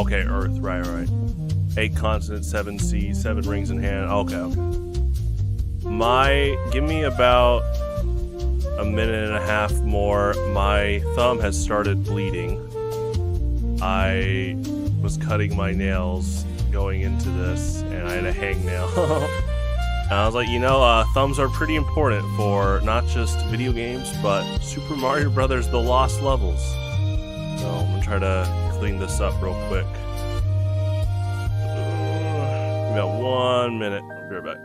okay, Earth, right. 8 continents, 7 seas, 7 rings in hand. Okay. Give me about a minute and a half more. My thumb has started bleeding. I was cutting my nails going into this, and I had a hangnail. And I was like, thumbs are pretty important for not just video games, but Super Mario Brothers: The Lost Levels. So I'm gonna try to clean this up real quick. We got 1 minute. I'll be right back.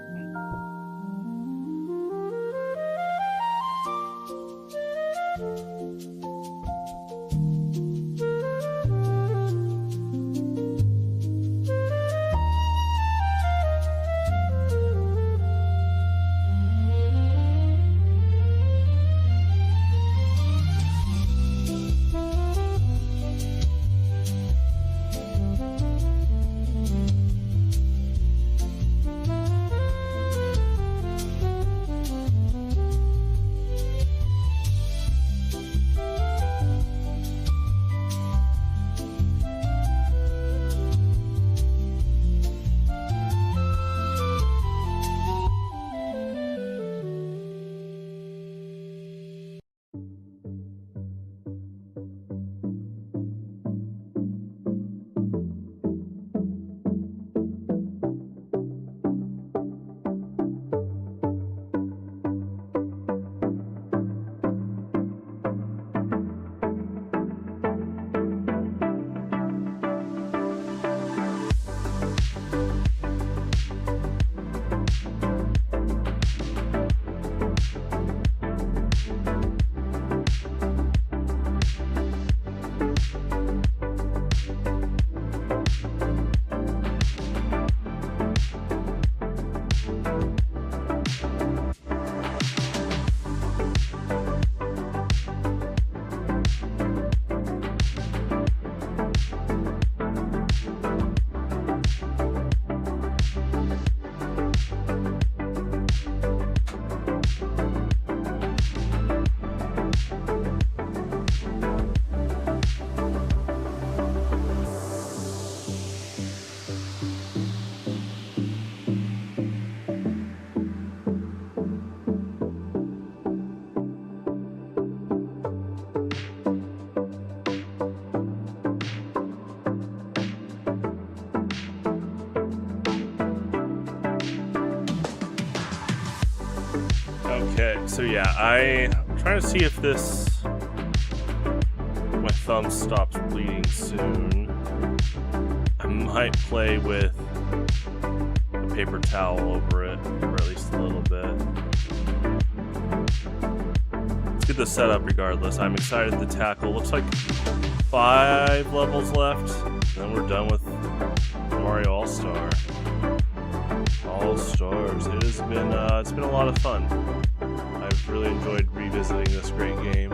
Okay, so yeah, I'm trying to see if my thumb stops bleeding soon. I might play with a paper towel over it, or at least a little bit. Let's get this set up regardless. I'm excited to tackle. Looks like 5 levels left, then we're done with Mario All-Star. All Stars. It's been a lot of fun. I've really enjoyed revisiting this great game.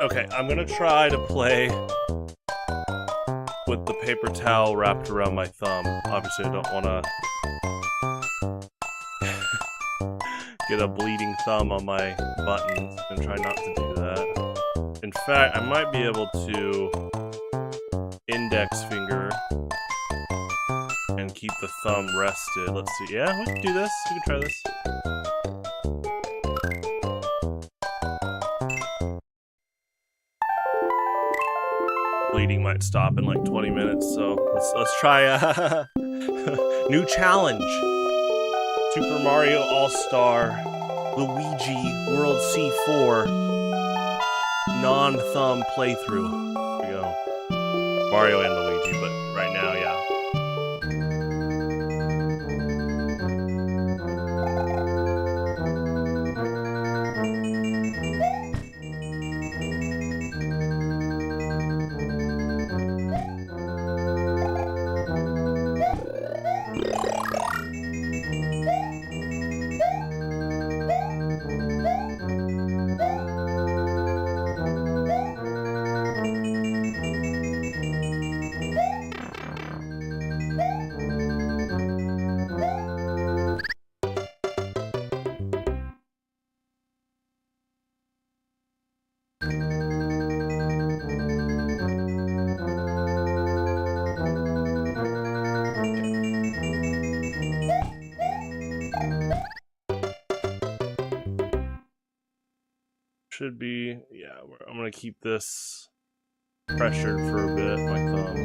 Okay, I'm gonna try to play with the paper towel wrapped around my thumb. Obviously, I don't want to get a bleeding thumb on my buttons, and try not to do that. In fact, I might be able to index finger and keep the thumb rested. Let's see. Yeah, we can do this. We can try this. Bleeding might stop in like 20 minutes, so let's try a new challenge. Super Mario All-Star Luigi World C4 non-thumb playthrough. Here we go. Mario and Luigi, but right now, yeah. Should be, yeah, I'm gonna keep this pressured for a bit, my thumb.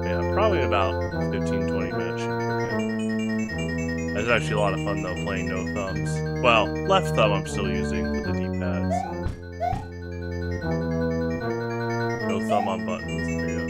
Yeah, probably about 15-20 minutes should be okay. It's actually a lot of fun though, playing no thumbs. Well, left thumb I'm still using for the D-pad, so. No thumb on buttons, there you go.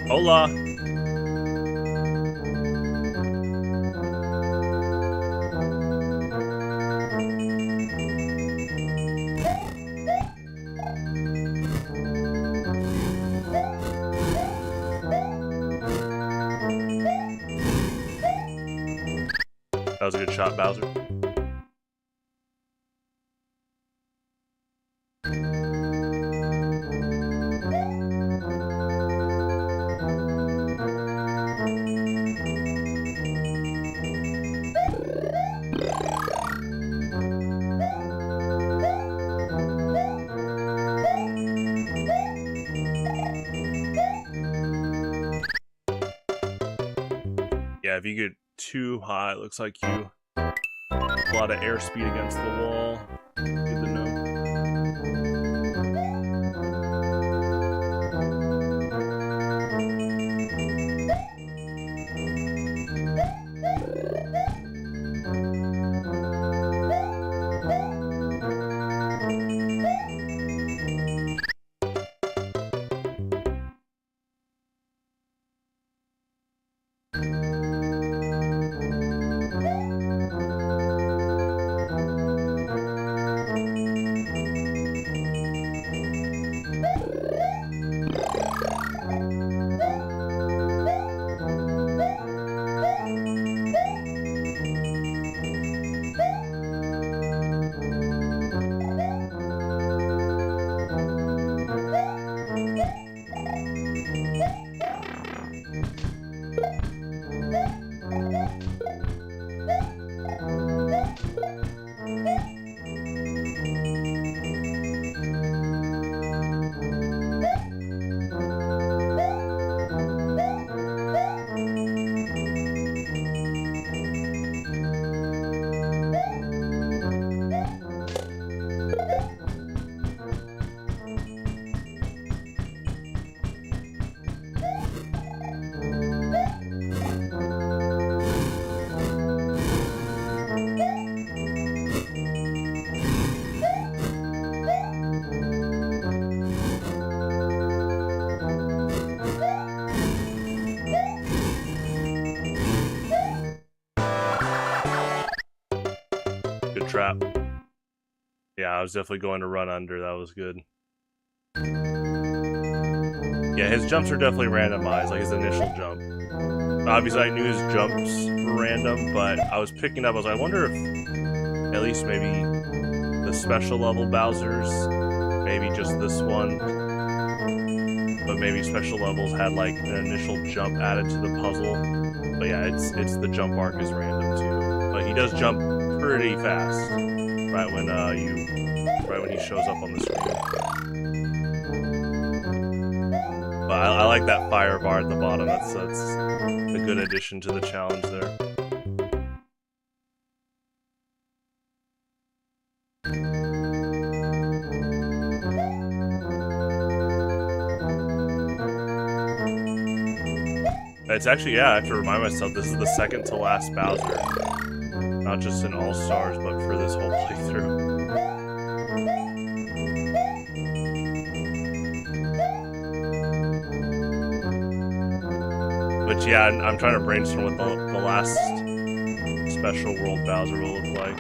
Hola! That was a good shot, Bowser. Yeah, if you get too high, it looks like you a lot of airspeed against the wall. Good to know. Yeah, I was definitely going to run under. That was good. Yeah, his jumps are definitely randomized, like his initial jump. Obviously, I knew his jumps were random, but I was picking up. I was like, I wonder if at least maybe the special level Bowser's, maybe just this one, but maybe special levels had like an initial jump added to the puzzle. But yeah, it's the jump arc is random too. But he does jump pretty fast right when he shows up on the screen. But I like that fire bar at the bottom. That's a good addition to the challenge there. It's actually, yeah, I have to remind myself, this is the second to last Bowser. Not just in All-Stars, but for this whole playthrough. But yeah, I'm trying to brainstorm what the last special world Bowser will look like.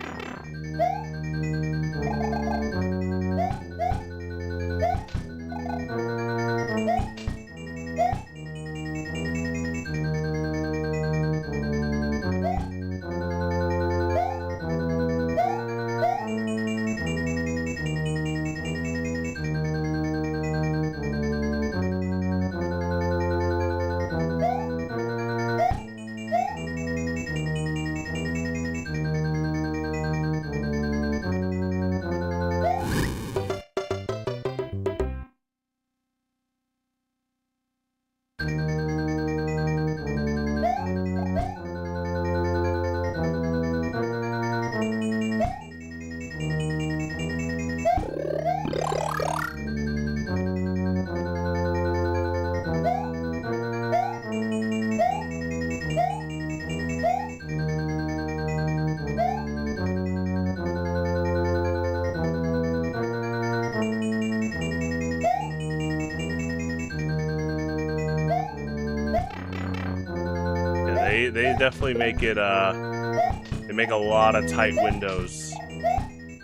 They definitely make it, they make a lot of tight windows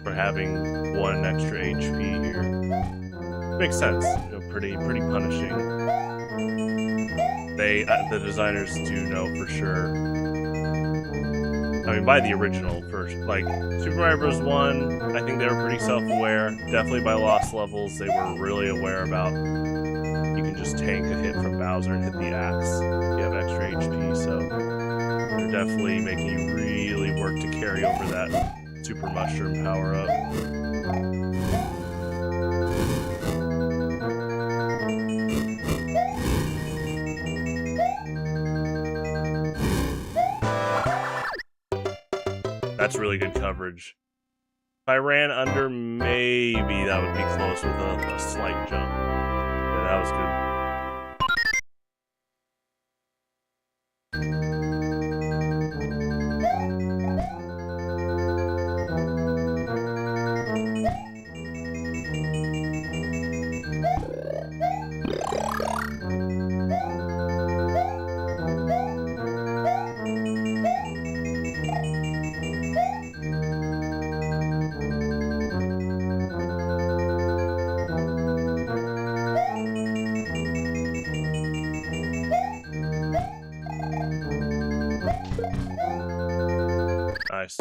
for having 1 extra HP here. Makes sense, you know, pretty punishing. The designers do know for sure. I mean, by the original first, like, Super Mario Bros. 1, I think they were pretty self-aware. Definitely by Lost Levels, they were really aware about you can just tank a hit from Bowser and hit the axe if you have extra HP, so they're definitely making you really work to carry over that Super Mushroom power-up. That's really good coverage. If I ran under, maybe that would be close with a slight jump. Yeah, that was good. Nice.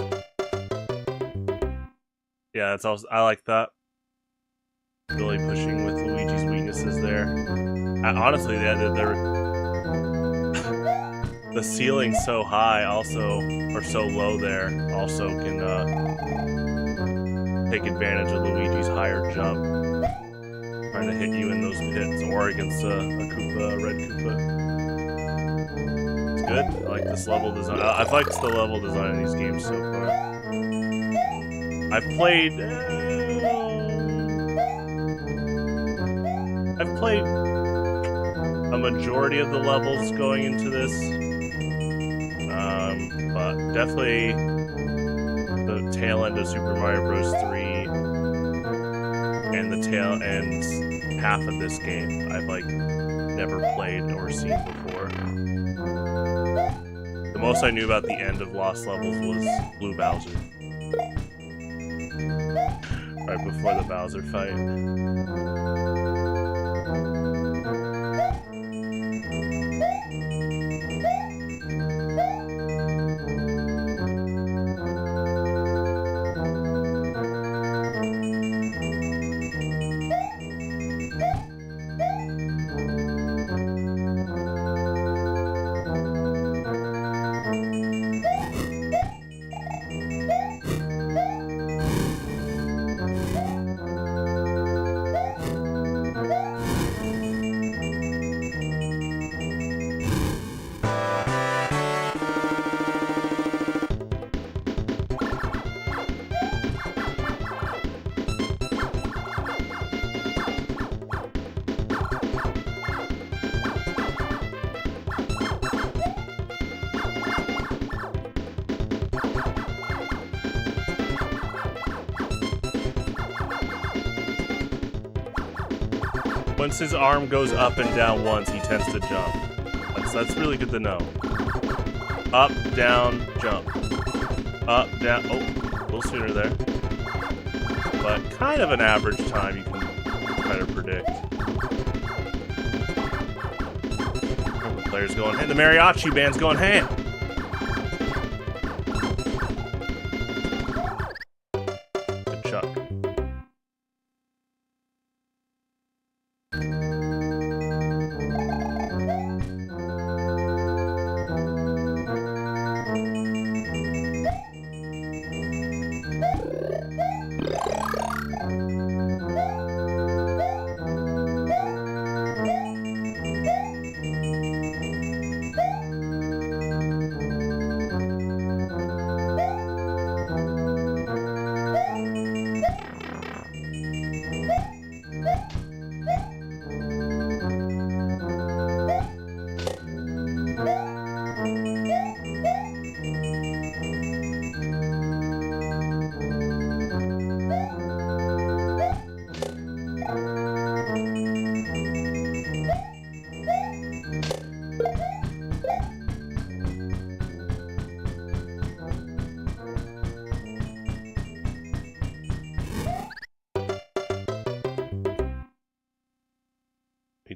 Yeah, that's also, I like that. Really pushing with Luigi's weaknesses there. Honestly, the ceiling's so high, also, or so low there, also can take advantage of Luigi's higher jump, trying to hit you in those pits or against a Koopa, a red Koopa. It's good. I like this level design. I've liked the level design in these games so far. I've played a majority of the levels going into this, but definitely the tail end of Super Mario Bros. 3 and the tail end half of this game I've like never played or seen before. The most I knew about the end of Lost Levels was Blue Bowser. right before the Bowser fight. Once his arm goes up and down once, he tends to jump. That's really good to know. Up, down, jump. Up, down. Oh, a little sooner there. But kind of an average time you can kind of predict. The player's going ham. The mariachi band's going ham. Good chuck.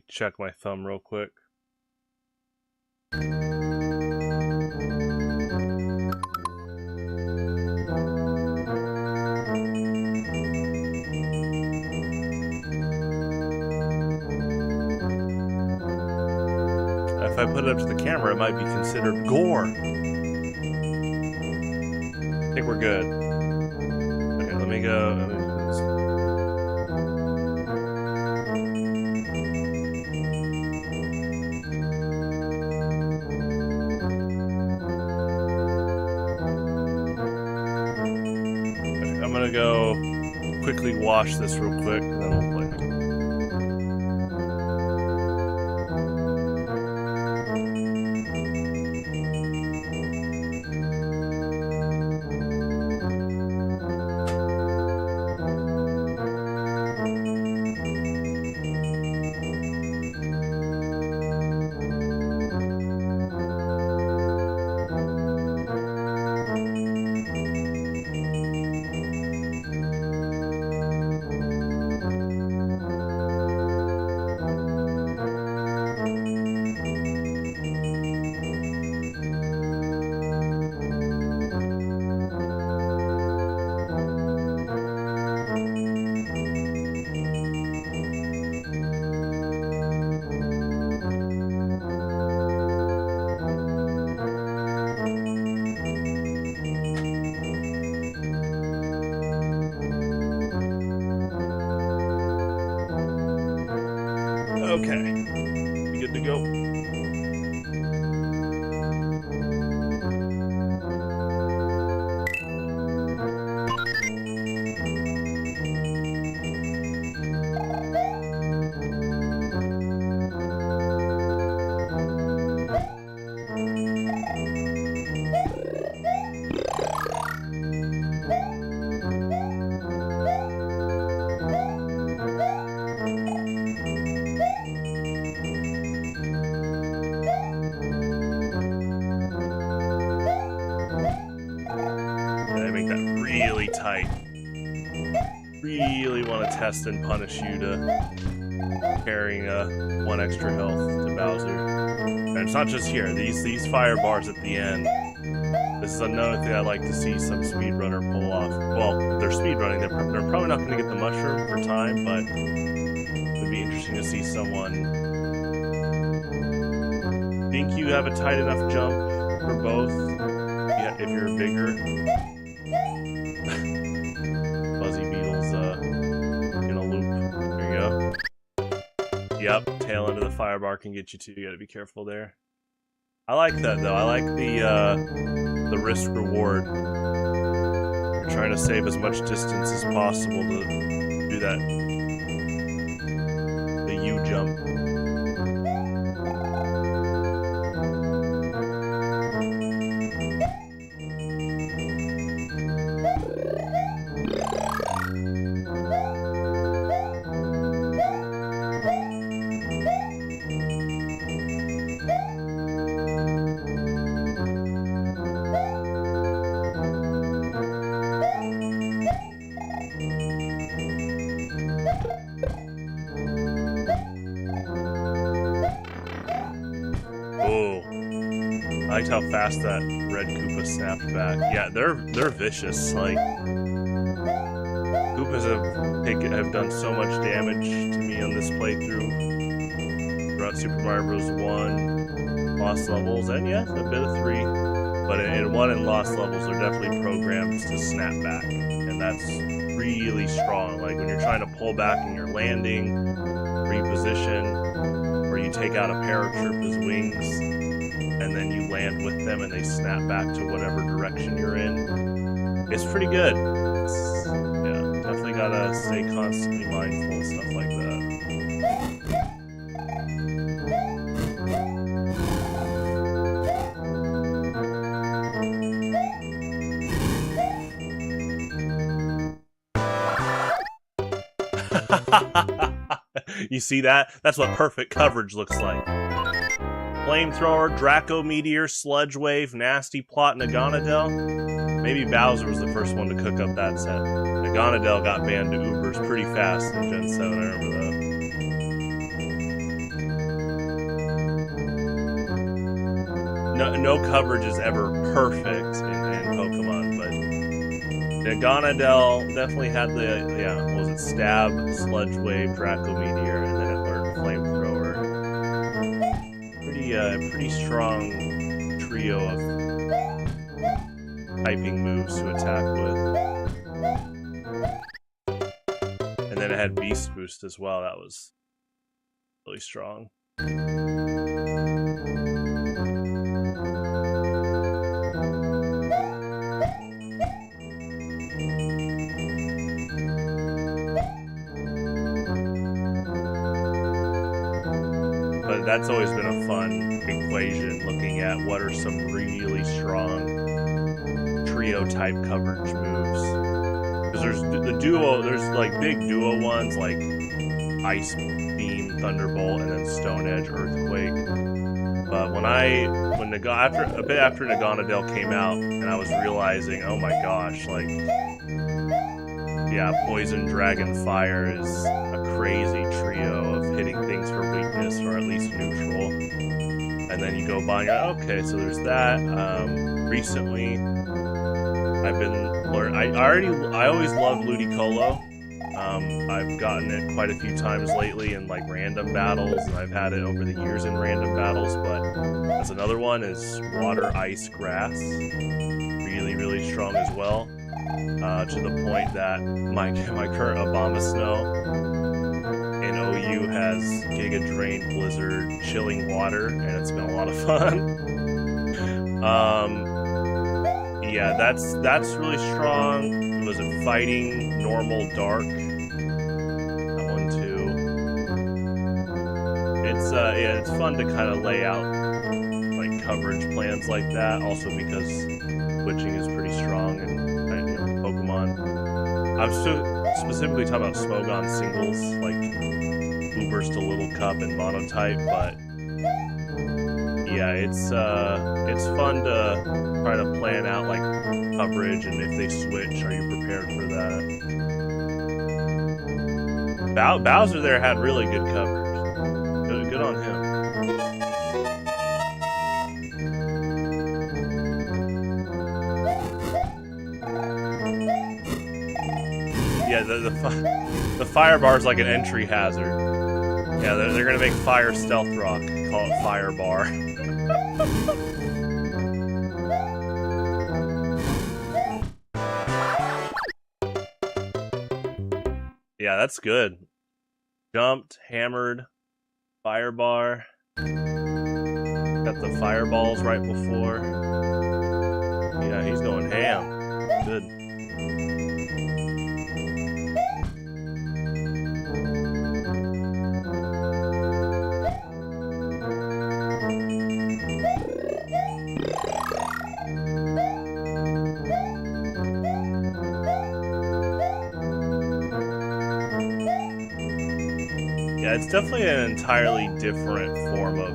Check my thumb real quick. If I put it up to the camera, it might be considered gore. I think we're good. Okay, let me go. I'm gonna go quickly wash this real quick, and then we'll play. Okay, we good to go? really want to test and punish you to carrying 1 extra health to Bowser. And it's not just here. These fire bars at the end. This is another thing I'd like to see some speedrunner pull off. Well, if they're speedrunning, they're probably not going to get the mushroom for time, but it would be interesting to see someone. Think you have a tight enough jump for both? Yeah, if you're bigger. Fuzzy Beetle's in a loop. There you go. Yep, tail end of the fire bar can get you too. You gotta be careful there. I like that though. I like the risk reward. You're trying to save as much distance as possible to do that. The U jump. I liked how fast that red Koopa snapped back. Yeah, they're vicious. Like Koopas have done so much damage to me on this playthrough throughout Super Mario Bros. 1, Lost Levels, and yeah, a bit of 3. But in 1 and Lost Levels, they're definitely programmed to snap back, and that's really strong. Like when you're trying to pull back and you're landing, reposition, or you take out a paratroopa's wings. And then you land with them and they snap back to whatever direction you're in. It's pretty good. Yeah, definitely gotta stay constantly mindful of stuff like that. You see that? That's what perfect coverage looks like. Flamethrower, Draco Meteor, Sludge Wave, Nasty Plot, Naganadel. Maybe Bowser was the first one to cook up that set. Naganadel got banned to Ubers pretty fast in Gen 7, I remember that. No coverage is ever perfect in Pokemon, but Naganadel definitely had the, what was it, Stab, Sludge Wave, Draco Meteor, and then it learned Flamethrower. Pretty strong trio of typing moves to attack with. And then it had Beast Boost as well. That was really strong. But that's always been a fun equation, looking at what are some really strong trio type coverage moves. Because there's the duo, there's like big duo ones like Ice Beam, Thunderbolt, and then Stone Edge, Earthquake. But a bit after Naganadel came out, and I was realizing, oh my gosh, like, yeah, Poison, Dragon, Fire is a crazy trio of hitting things for weakness or at least neutral. And then you go by, okay, so there's that. Recently, I've been learning. I always loved Ludicolo. I've gotten it quite a few times lately in like random battles, and I've had it over the years in random battles. But as another one is Water, Ice, Grass, really strong as well. To the point that my current Abomasnow in OU has Giga Drain, Blizzard, Chilling Water, and it's been a lot of fun. Yeah, that's really strong. Was it Fighting, Normal, Dark? That one too. It's fun to kind of lay out like coverage plans like that. Also because switching is pretty strong and Pokemon. I'm specifically talking about Smogon singles, like Ubers to Little Cup and Monotype, but yeah, it's fun to try to plan out like coverage and if they switch, are you prepared for that? Bowser there had really good coverage. Good on him. Yeah, the fire bar is like an entry hazard. Yeah, they're gonna make Fire Stealth Rock, call it Fire Bar. Yeah, that's good. Jumped, hammered, Fire Bar. Got the fireballs right before. Yeah, he's going ham. Good. Yeah, it's definitely an entirely different form of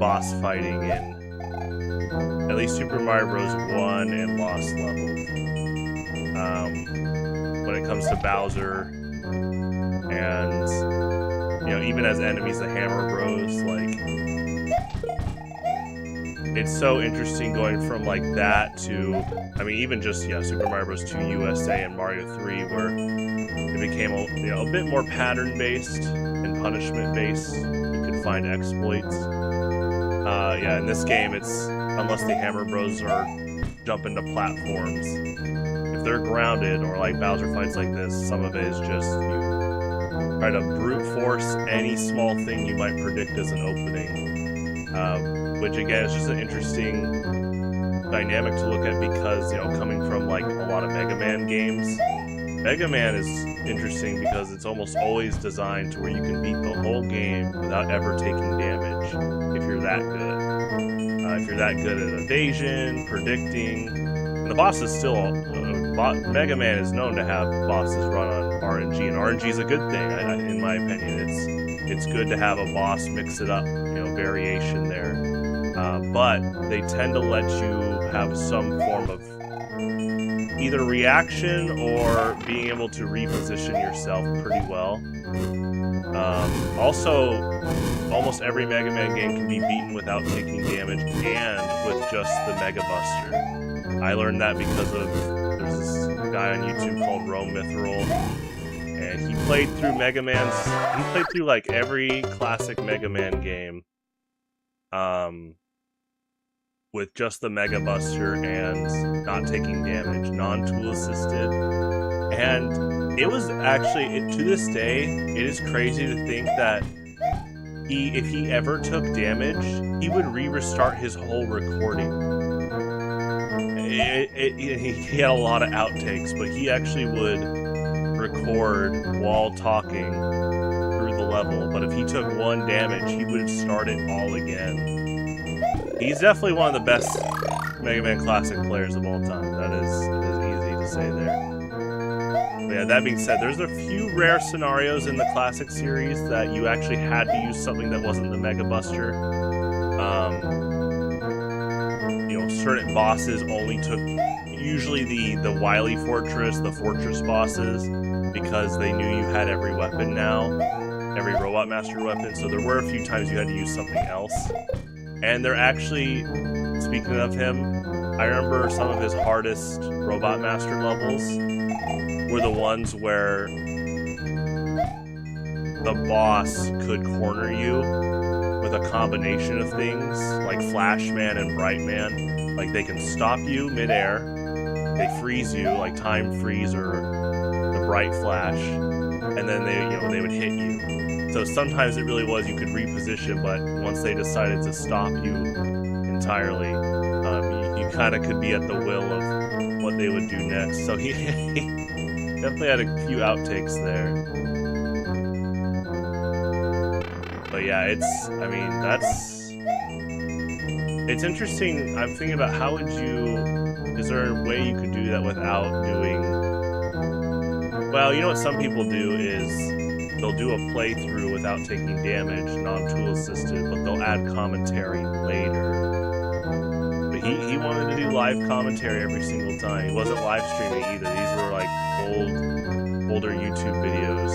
boss fighting in at least Super Mario Bros. 1 and Lost Levels. When it comes to Bowser and, you know, even as enemies, the Hammer Bros, like, it's so interesting going from like that to, I mean, even just, yeah, Super Mario Bros. 2 USA and Mario 3, where it became a bit more pattern-based and punishment-based. You could find exploits. Yeah, in this game, it's, unless the Hammer Bros are jumping to platforms, if they're grounded, or like Bowser fights like this, some of it is just you try to brute force any small thing you might predict as an opening, which again is just an interesting dynamic to look at because, you know, coming from like a lot of Mega Man games, Mega Man is interesting because it's almost always designed to where you can beat the whole game without ever taking damage if you're that good. If you're that good at evasion, predicting, and the boss is still, Mega Man is known to have bosses run on RNG, and RNG is a good thing, in my opinion. It's good to have a boss mix it up, you know, variation there. But they tend to let you have some form of either reaction or being able to reposition yourself pretty well. Also, almost every Mega Man game can be beaten without taking damage and with just the Mega Buster. I learned that because of, there's this guy on YouTube called Rome Mithril, and he played through like every classic Mega Man game with just the Mega Buster and not taking damage, non-tool assisted. And it was actually, to this day, it is crazy to think that if he ever took damage, he would restart his whole recording. He had a lot of outtakes, but he actually would record while talking through the level. But if he took one damage, he would start it all again. He's definitely one of the best Mega Man Classic players of all time. That is easy to say there. But yeah, that being said, there's a few rare scenarios in the Classic series that you actually had to use something that wasn't the Mega Buster. You know, certain bosses only took, usually the Wily Fortress, the Fortress bosses, because they knew you had every weapon now, every Robot Master weapon, so there were a few times you had to use something else. And they're actually, speaking of him, I remember some of his hardest Robot Master levels were the ones where the boss could corner you with a combination of things, like Flash Man and Bright Man. Like, they can stop you midair, they freeze you, like Time Freeze or the Bright Flash, and then they would hit you. So sometimes it really was you could reposition, but once they decided to stop you entirely, you kind of could be at the will of what they would do next. So he definitely had a few outtakes there. But yeah, it's interesting. I'm thinking about is there a way you could do that without doing, well, you know what some people do is, they'll do a playthrough without taking damage, non-tool assisted, but they'll add commentary later. But he wanted to do live commentary every single time. He wasn't live streaming either. These were like older YouTube videos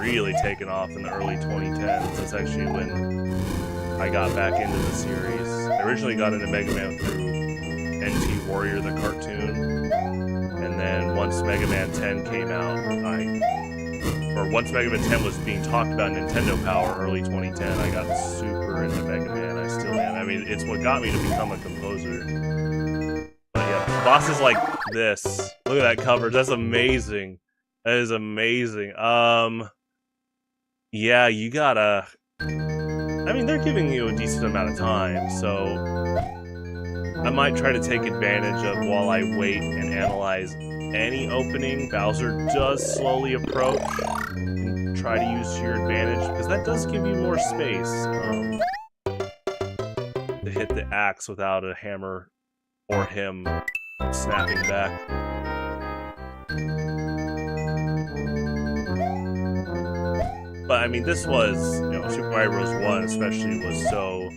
really taken off in the early 2010s. That's actually when I got back into the series. I originally got into Mega Man through NT Warrior, the cartoon, and then once Mega Man 10 came out, once Mega Man 10 was being talked about in Nintendo Power early 2010, I got super into Mega Man. I still am. I mean, it's what got me to become a composer. But yeah, bosses like this. Look at that coverage. That's amazing. That is amazing. Yeah, you gotta... I mean, they're giving you a decent amount of time, so I might try to take advantage of while I wait and analyze any opening. Bowser does slowly approach and try to use to your advantage, because that does give you more space to hit the axe without a hammer or him snapping back. But I mean, this was, you know, Super Mario Bros. 1 especially was so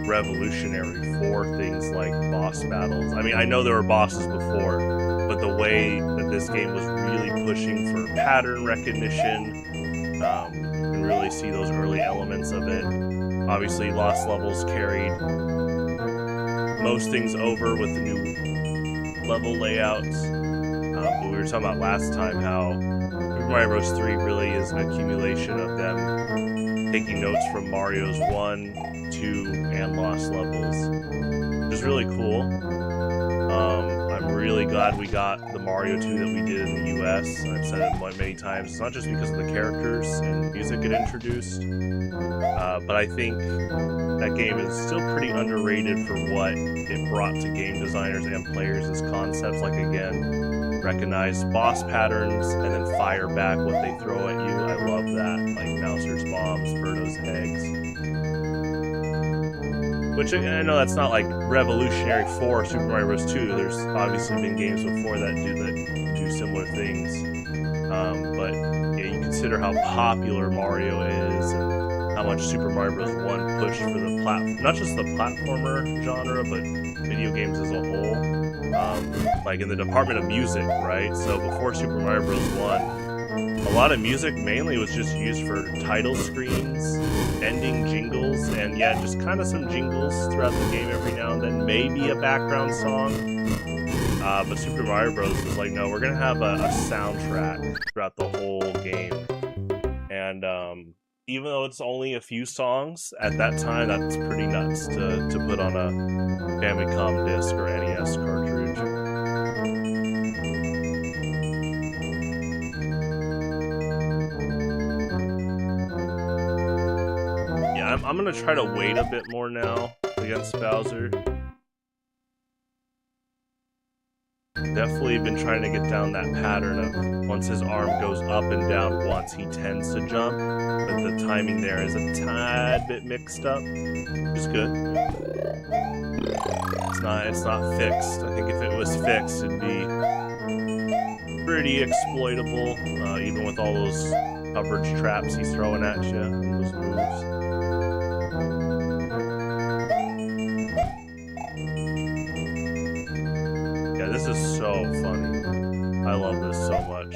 revolutionary for things like boss battles. I mean, I know there were bosses before, but the way that this game was really pushing for pattern recognition, you can really see those early elements of it. Obviously, Lost Levels carried most things over with the new level layouts. But we were talking about last time how Super Mario Bros. 3 really is an accumulation of them taking notes from Mario's 1, 2, and Lost Levels. Which is really cool. I'm really glad we got the Mario 2 that we did in the US. I've said it many times. It's not just because of the characters and music it introduced, but I think that game is still pretty underrated for what it brought to game designers and players as concepts. Like, again, recognize boss patterns and then fire back what they throw at you. I love that, like Bowser's bombs, Birdo's eggs. Which, I know that's not like revolutionary for Super Mario Bros. 2. There's obviously been games before that do similar things. But yeah, you consider how popular Mario is and how much Super Mario Bros. 1 pushed for the not just the platformer genre, but video games as a whole. Like in the department of music, right? So before Super Mario Bros. 1, a lot of music mainly was just used for title screens, ending jingles, and yeah, just kind of some jingles throughout the game every now and then, maybe a background song. But Super Mario Bros. Was like, no, we're gonna have a soundtrack throughout the whole game. And even though it's only a few songs, at that time, that's pretty nuts to put on a Famicom disc or NES cartridge. Yeah, I'm gonna try to wait a bit more now against Bowser. Definitely been trying to get down that pattern of once his arm goes up and down once, he tends to jump. But the timing there is a tad bit mixed up, which is good. It's not fixed. I think if it was fixed, it'd be pretty exploitable, even with all those coverage traps he's throwing at you and those moves. Yeah, this is so funny. I love this so much.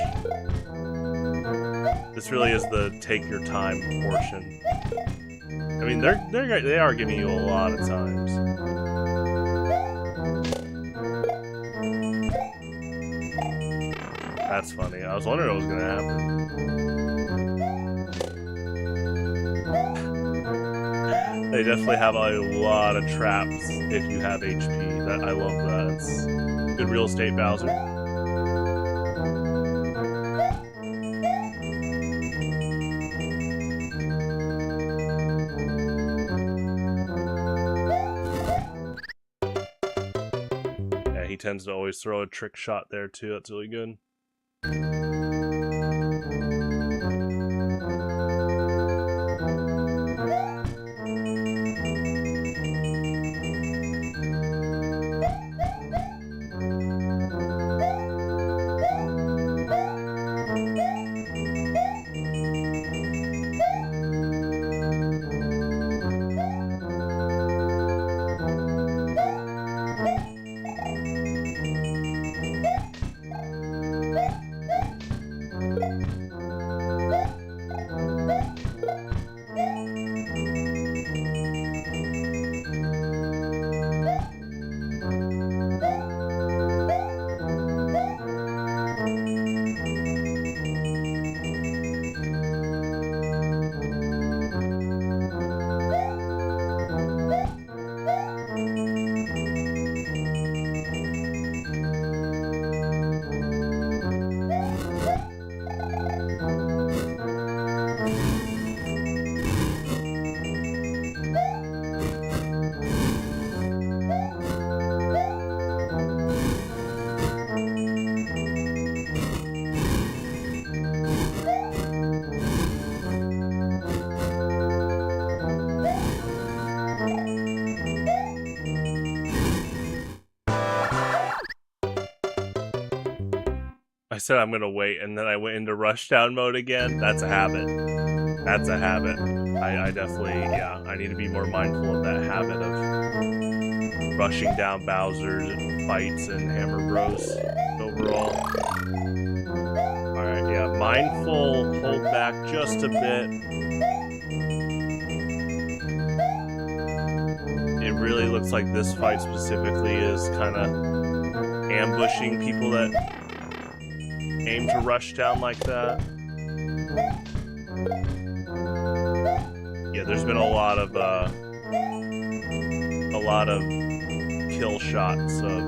This really is the take your time portion. I mean, they are giving you a lot of times. That's funny. I was wondering what was gonna happen. They definitely have a lot of traps if you have HP. I love that. It's good real estate, Bowser. Yeah, he tends to always throw a trick shot there too. That's really good. I said I'm gonna wait, and then I went into rushdown mode again. That's a habit. That's a habit. I definitely, yeah, I need to be more mindful of that habit of rushing down Bowser's and fights and Hammer Bros overall. Alright, yeah, mindful, hold back just a bit. It really looks like this fight specifically is kind of ambushing people that aim to rush down like that. Yeah, there's been a lot of kill shots of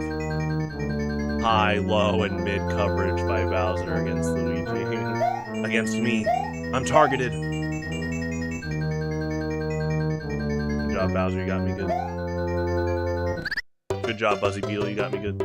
high, low, and mid coverage by Bowser against Luigi. Against me. I'm targeted. Good job, Bowser, you got me good. Good job, Buzzy Beetle, you got me good.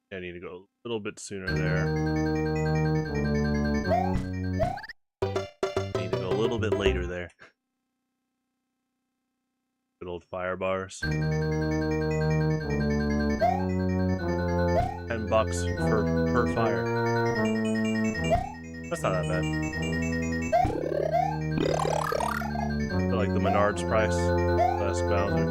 I need to go a little bit sooner there. I need to go a little bit later there. Good old fire bars. $10 per fire. That's not that bad. I feel like the Menards price. Less Bowser.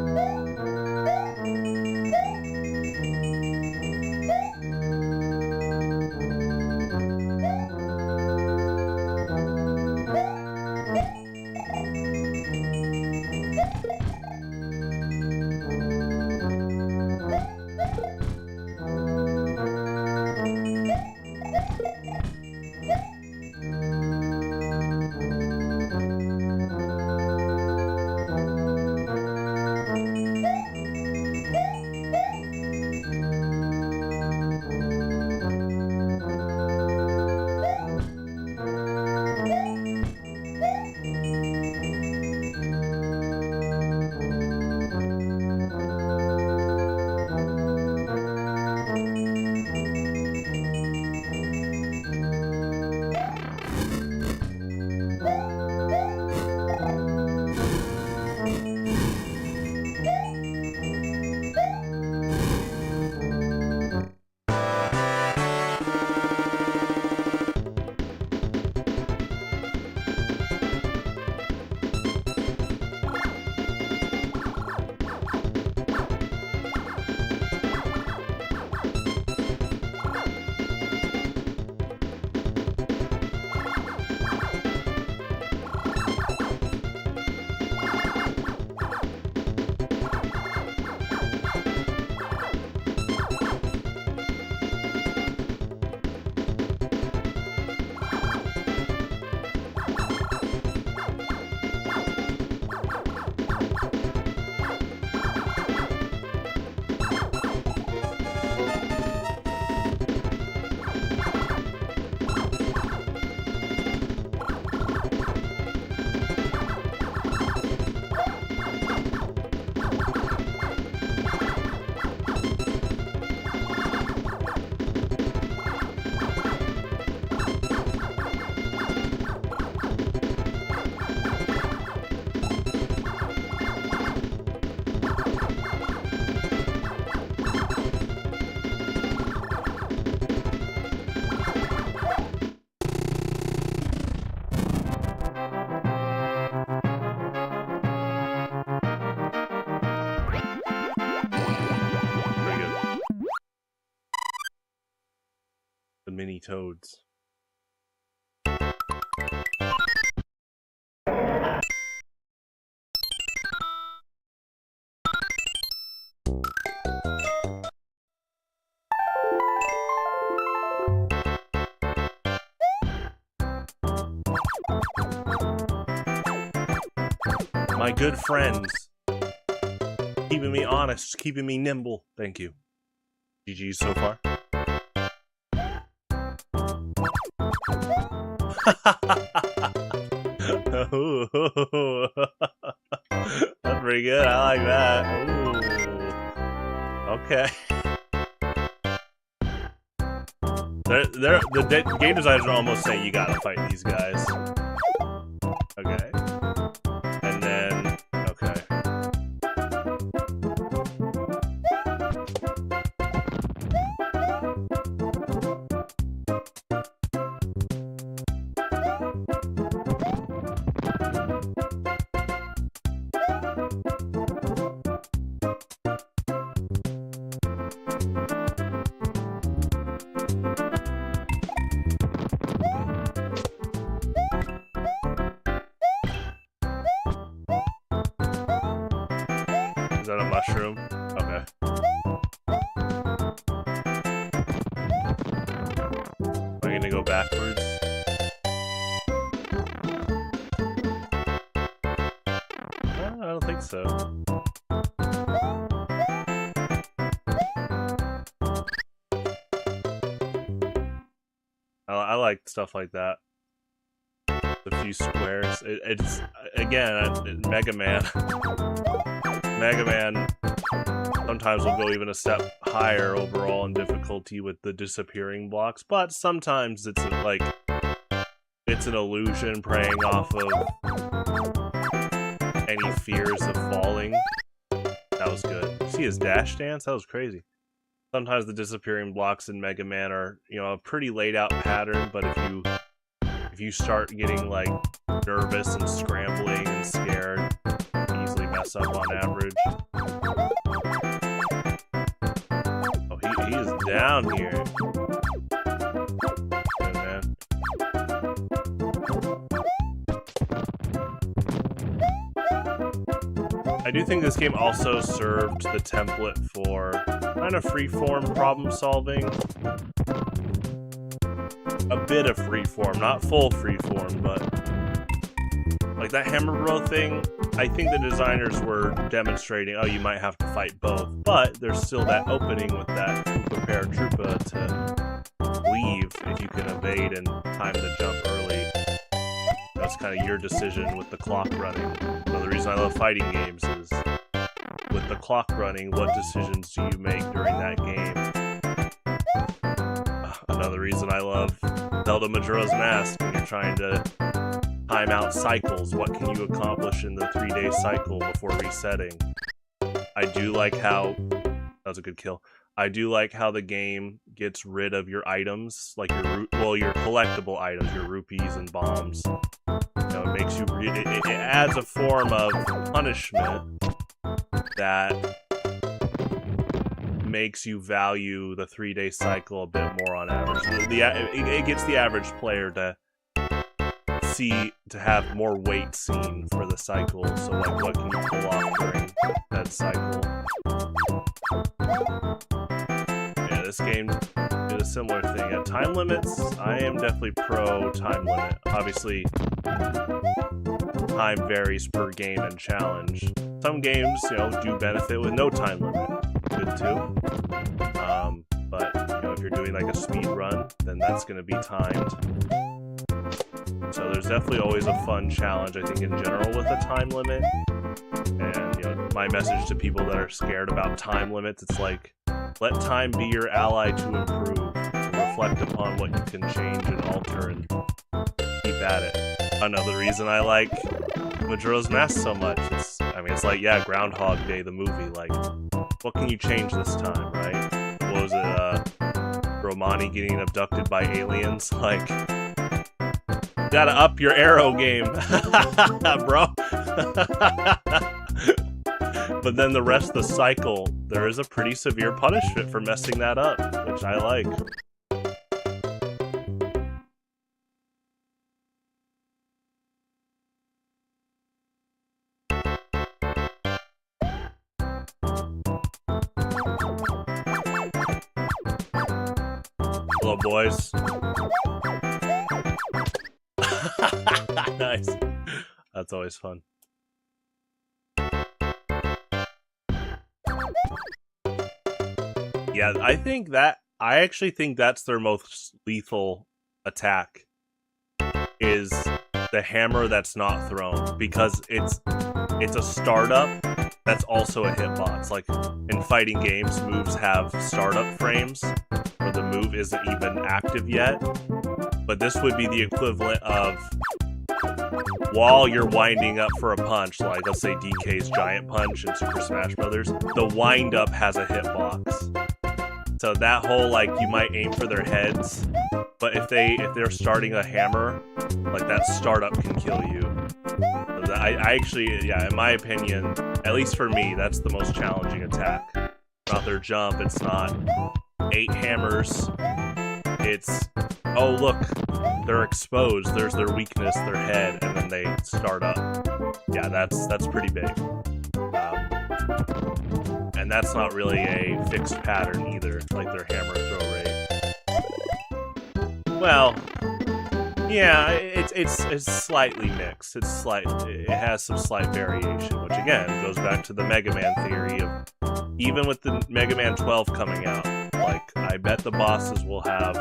tiny toads. My good friends. Keeping me honest, keeping me nimble. Thank you. GG's so far. That's pretty good. I like that. Ooh. Okay. The game designers are almost saying you gotta fight these guys. Okay. And then, okay. Is that a mushroom? Okay. Am I gonna go backwards? I don't think so. I like stuff like that. A few squares. It's again, Mega Man. Mega Man sometimes will go even a step higher overall in difficulty with the disappearing blocks, but sometimes it's like it's an illusion preying off of any fears of falling. That was good. See his dash dance? That was crazy. Sometimes the disappearing blocks in Mega Man are, you know, a pretty laid out pattern, but if you start getting like nervous and scrambling and scared, you easily mess up on average. Oh, he is down here. Good, man. I do think this game also served the template for kind of freeform problem solving. A bit of freeform, not full freeform, but like that hammer bro thing, I think the designers were demonstrating, oh, you might have to fight both, but there's still that opening with that prepare Troopa to leave if you can evade and time the jump early. That's kind of your decision with the clock running. Another reason I love fighting games is with the clock running, what decisions do you make during that game? Another reason I love Zelda Majora's Mask, when you're trying to time out cycles, what can you accomplish in the 3-day cycle before resetting? I do like how... That was a good kill. I do like how the game gets rid of your items, like your collectible items, your rupees and bombs. You know, it makes you... It adds a form of punishment that makes you value the 3-day cycle a bit more on average. It gets the average player to have more weight seen for the cycle. So like, what can you pull off during that cycle? Yeah, this game did a similar thing. At time limits, I am definitely pro time limit. Obviously, time varies per game and challenge. Some games, you know, do benefit with no time limit. Good too. But you know, if you're doing like a speed run, then that's going to be timed. So there's definitely always a fun challenge, I think, in general with a time limit. And you know, my message to people that are scared about time limits, it's like, let time be your ally to improve. Reflect upon what you can change and alter and keep at it. Another reason I like Majora's Mask so much, it's like, yeah, Groundhog Day, the movie, like, what can you change this time, right? What was it, Romani getting abducted by aliens? Like, you gotta up your arrow game, bro. But then the rest of the cycle, there is a pretty severe punishment for messing that up, which I like. Hello, boys. Nice. That's always fun. Yeah, I actually think that's their most lethal attack, is the hammer that's not thrown, because it's a startup that's also a hitbox. Like in fighting games, moves have startup frames where the move isn't even active yet, but this would be the equivalent of, while you're winding up for a punch, like let's say DK's giant punch in Super Smash Brothers, the wind up has a hitbox. So that whole, like, you might aim for their heads, but if they're starting a hammer, like, that startup can kill you. So I actually, yeah, in my opinion, at least for me, that's the most challenging attack. Not their jump, it's not 8 hammers, it's, oh look, they're exposed, there's their weakness, their head, and then they start up. Yeah, that's pretty big. And that's not really a fixed pattern either, like their hammer throw rate. Well, yeah, it's slightly mixed. It has some slight variation, which again goes back to the Mega Man theory of, even with the Mega Man 12 coming out, like, I bet the bosses will have,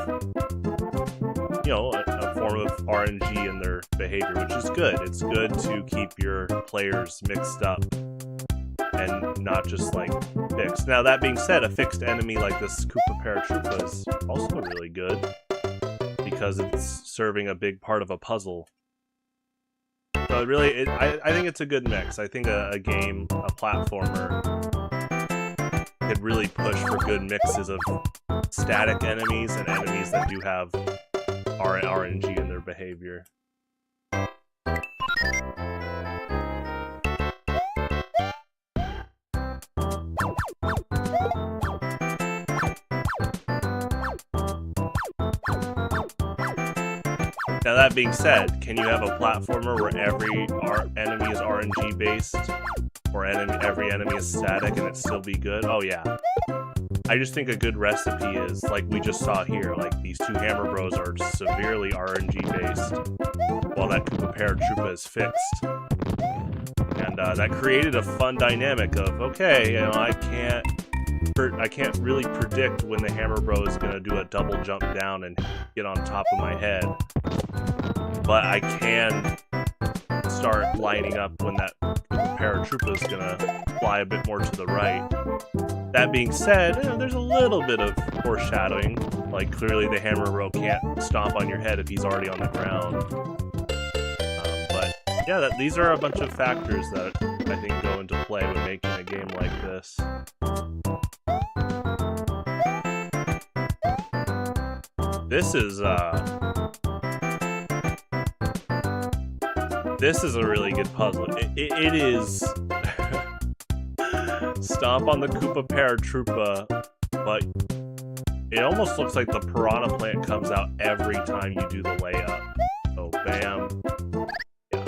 you know, a form of RNG in their behavior, which is good. It's good to keep your players mixed up and not just, like, fixed. Now, that being said, a fixed enemy like this Koopa Paratroopa is also really good, because it's serving a big part of a puzzle. So it really, I think it's a good mix. I think a game, a platformer, could really push for good mixes of static enemies and enemies that do have RNG in their behavior. Now that being said, can you have a platformer where every enemy is RNG based, or every enemy is static and it still be good? Oh yeah. I just think a good recipe is, like we just saw here, like these two Hammer Bros are severely RNG based, while that Koopa Paratroopa is fixed. And that created a fun dynamic of, okay, you know, I can't really predict when the Hammer Bro is going to do a double jump down and get on top of my head. But I can start lining up when that Paratroopa is going to fly a bit more to the right. That being said, you know, there's a little bit of foreshadowing. Like, clearly the Hammer Bro can't stomp on your head if he's already on the ground. But yeah, these are a bunch of factors that I think go into play when making a game like this. This is a really good puzzle. It is stomp on the Koopa Paratroopa, but it almost looks like the Piranha Plant comes out every time you do the layup. So bam. Yeah.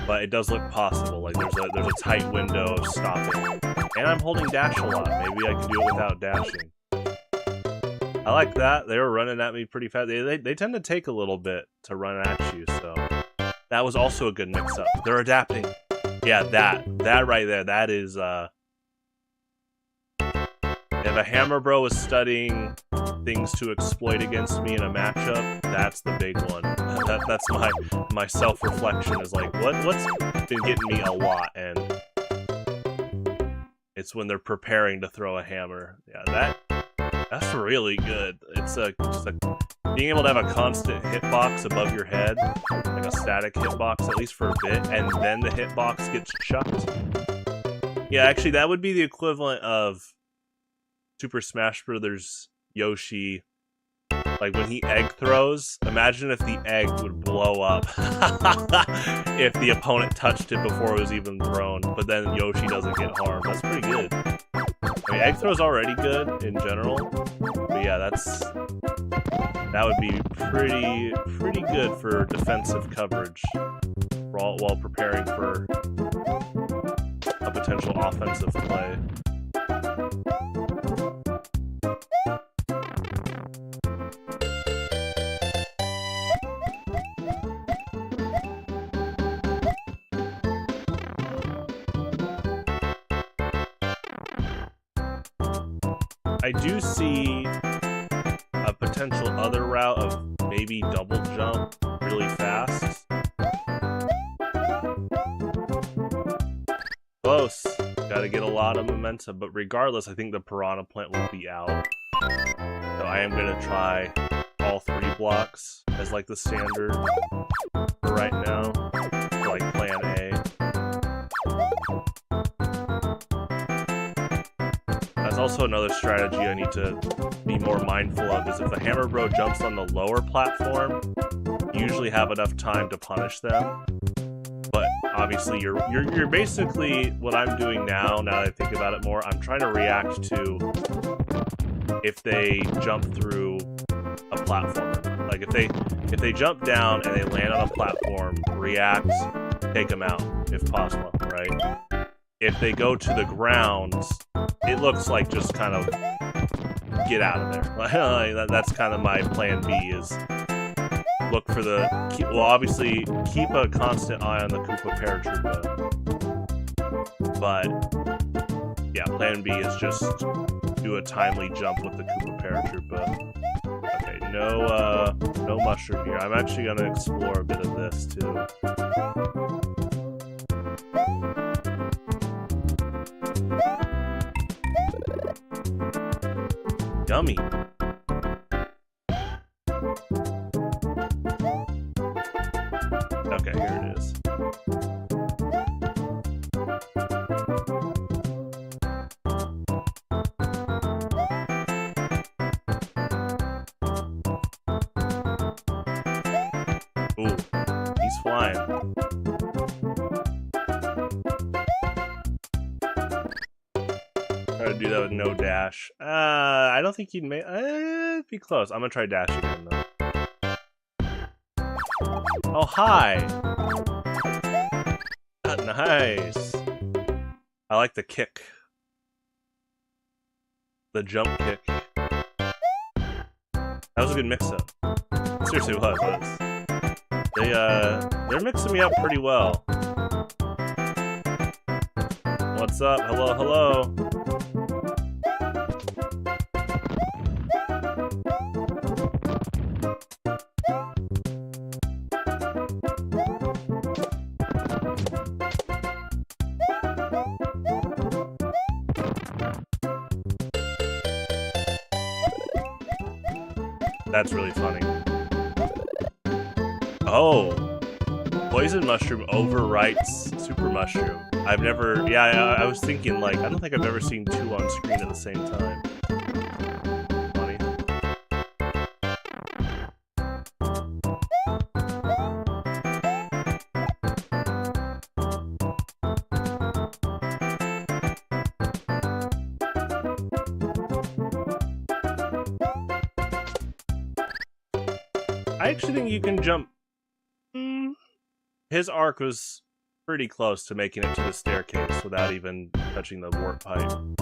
But it does look possible. Like there's a tight window of stopping. And I'm holding dash a lot. Maybe I can do it without dashing. I like that. They were running at me pretty fast. They tend to take a little bit to run at you, so that was also a good mix-up. They're adapting. Yeah, that right there, that is, if a Hammer Bro is studying things to exploit against me in a matchup, that's the big one. That's my self-reflection, is like, what's been getting me a lot, and it's when they're preparing to throw a hammer. Yeah, that's really good. It's being able to have a constant hitbox above your head, like a static hitbox, at least for a bit, and then the hitbox gets chucked. Yeah, actually, that would be the equivalent of Super Smash Brothers Yoshi. Like when he egg throws, imagine if the egg would blow up if the opponent touched it before it was even thrown, but then Yoshi doesn't get harmed. That's pretty good. I mean, egg throw's already good in general, but yeah, that would be pretty good for defensive coverage while preparing for a potential potential offensive play. I do see a potential other route of maybe double jump really fast. Close. Gotta get a lot of momentum, but regardless, I think the Piranha Plant will be out. So I am gonna try all 3 blocks as like the standard for right now, for like plan A. That's also another strategy I need to be more mindful of, is if the Hammer Bro jumps on the lower platform, you usually have enough time to punish them. But obviously you're basically, what I'm doing now that I think about it more, I'm trying to react to if they jump through a platform. Like if they jump down and they land on a platform, react, take them out if possible, right? If they go to the ground, it looks like just kind of get out of there. That's kind of my plan B, is look for the, well, obviously keep a constant eye on the Koopa Paratroopa. But yeah, plan B is just do a timely jump with the Koopa Paratroopa. Okay, no mushroom here. I'm actually gonna explore a bit of this too. Yummy. Okay, here it is. Ooh, he's flying. Try to do that with no dash. I don't think he'd make. Be close. I'm gonna try dash again though. Oh, hi. Nice. I like the kick. The jump kick. That was a good mix-up. Seriously, it was. They're mixing me up pretty well. What's up? Hello, hello. That's really funny. Oh, Poison Mushroom overwrites Super Mushroom. I've never, yeah, I was thinking, like, I don't think I've ever seen 2 on screen at the same time. Funny. I actually think you can jump. His arc was pretty close to making it to the staircase without even touching the warp pipe. So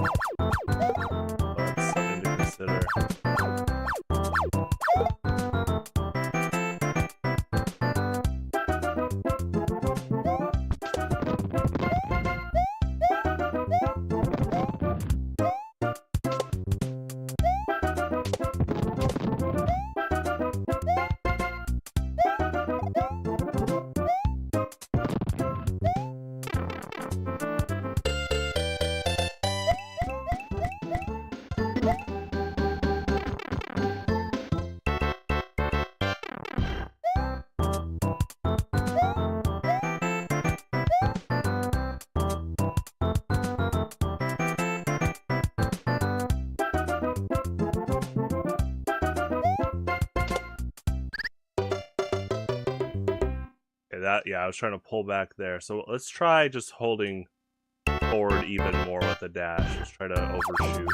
that's something to consider. Yeah, I was trying to pull back there. So let's try just holding forward even more with the dash. Let's try to overshoot.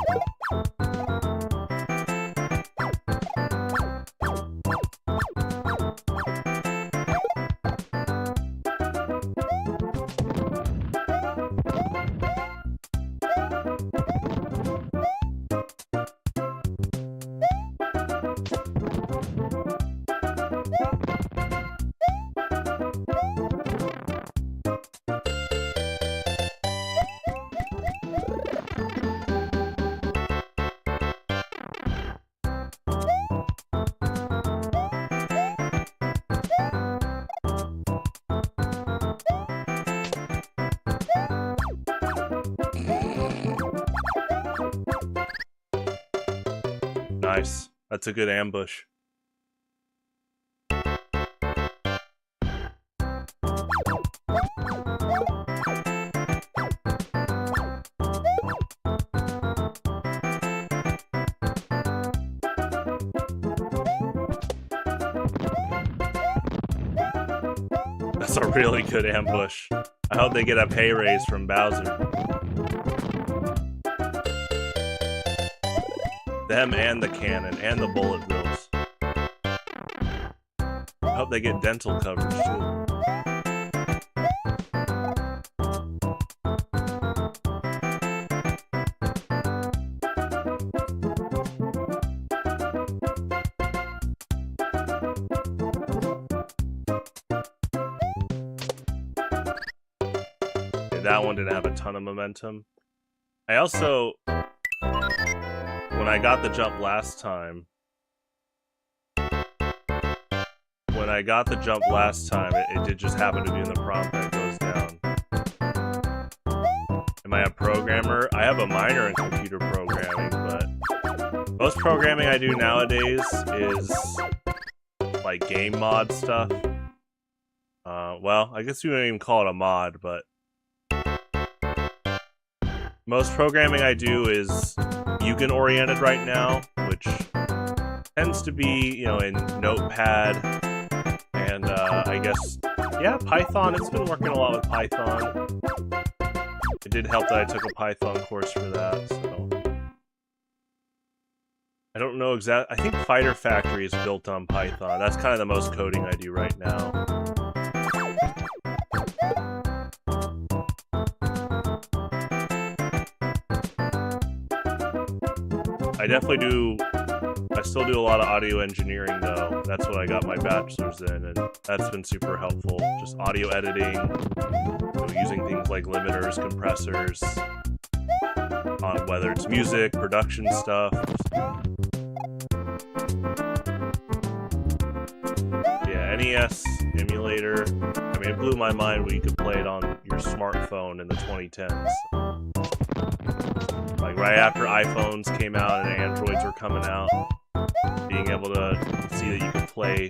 Nice. That's a good ambush. That's a really good ambush. I hope they get a pay raise from Bowser. Them and the cannon and the bullet bills. I hope they get dental coverage too. That one didn't have a ton of momentum. I also, when I got the jump last time, it did just happen to be in the prompt that it goes down. Am I a programmer? I have a minor in computer programming, but most programming I do nowadays is like game mod stuff. Well, I guess you wouldn't even call it a mod, but most programming I do is Mugen oriented right now, which tends to be, you know, in Notepad and I guess, yeah, Python. It's been working a lot with Python. It did help that I took a Python course for that, so. I don't know exactly. I think Fighter Factory is built on Python. That's kind of the most coding I do right now. I still do a lot of audio engineering though. That's what I got my bachelor's in, and that's been super helpful. Just audio editing, using things like limiters, compressors, whether it's music, production stuff. Yeah, NES emulator. I mean, it blew my mind when you could play it on your smartphone in the 2010s. Like right after iPhones came out and Androids were coming out, being able to see that you could play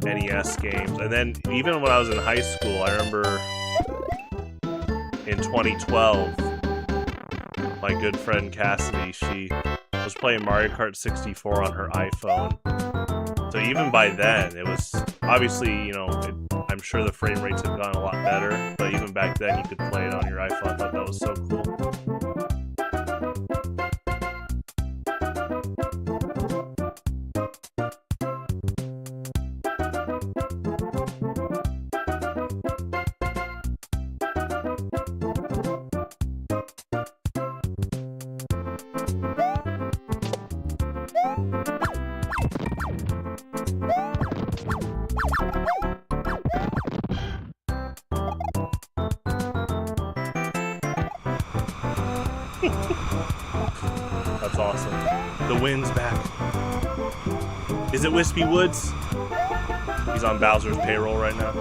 NES games. And then even when I was in high school, I remember in 2012, my good friend Cassidy, she was playing Mario Kart 64 on her iPhone. So even by then, it was obviously, you know, I'm sure the frame rates have gone a lot better, but even back then you could play it on your iPhone. I thought that was so cool. That's awesome. The wind's back. Is it Wispy Woods? He's on Bowser's payroll right now.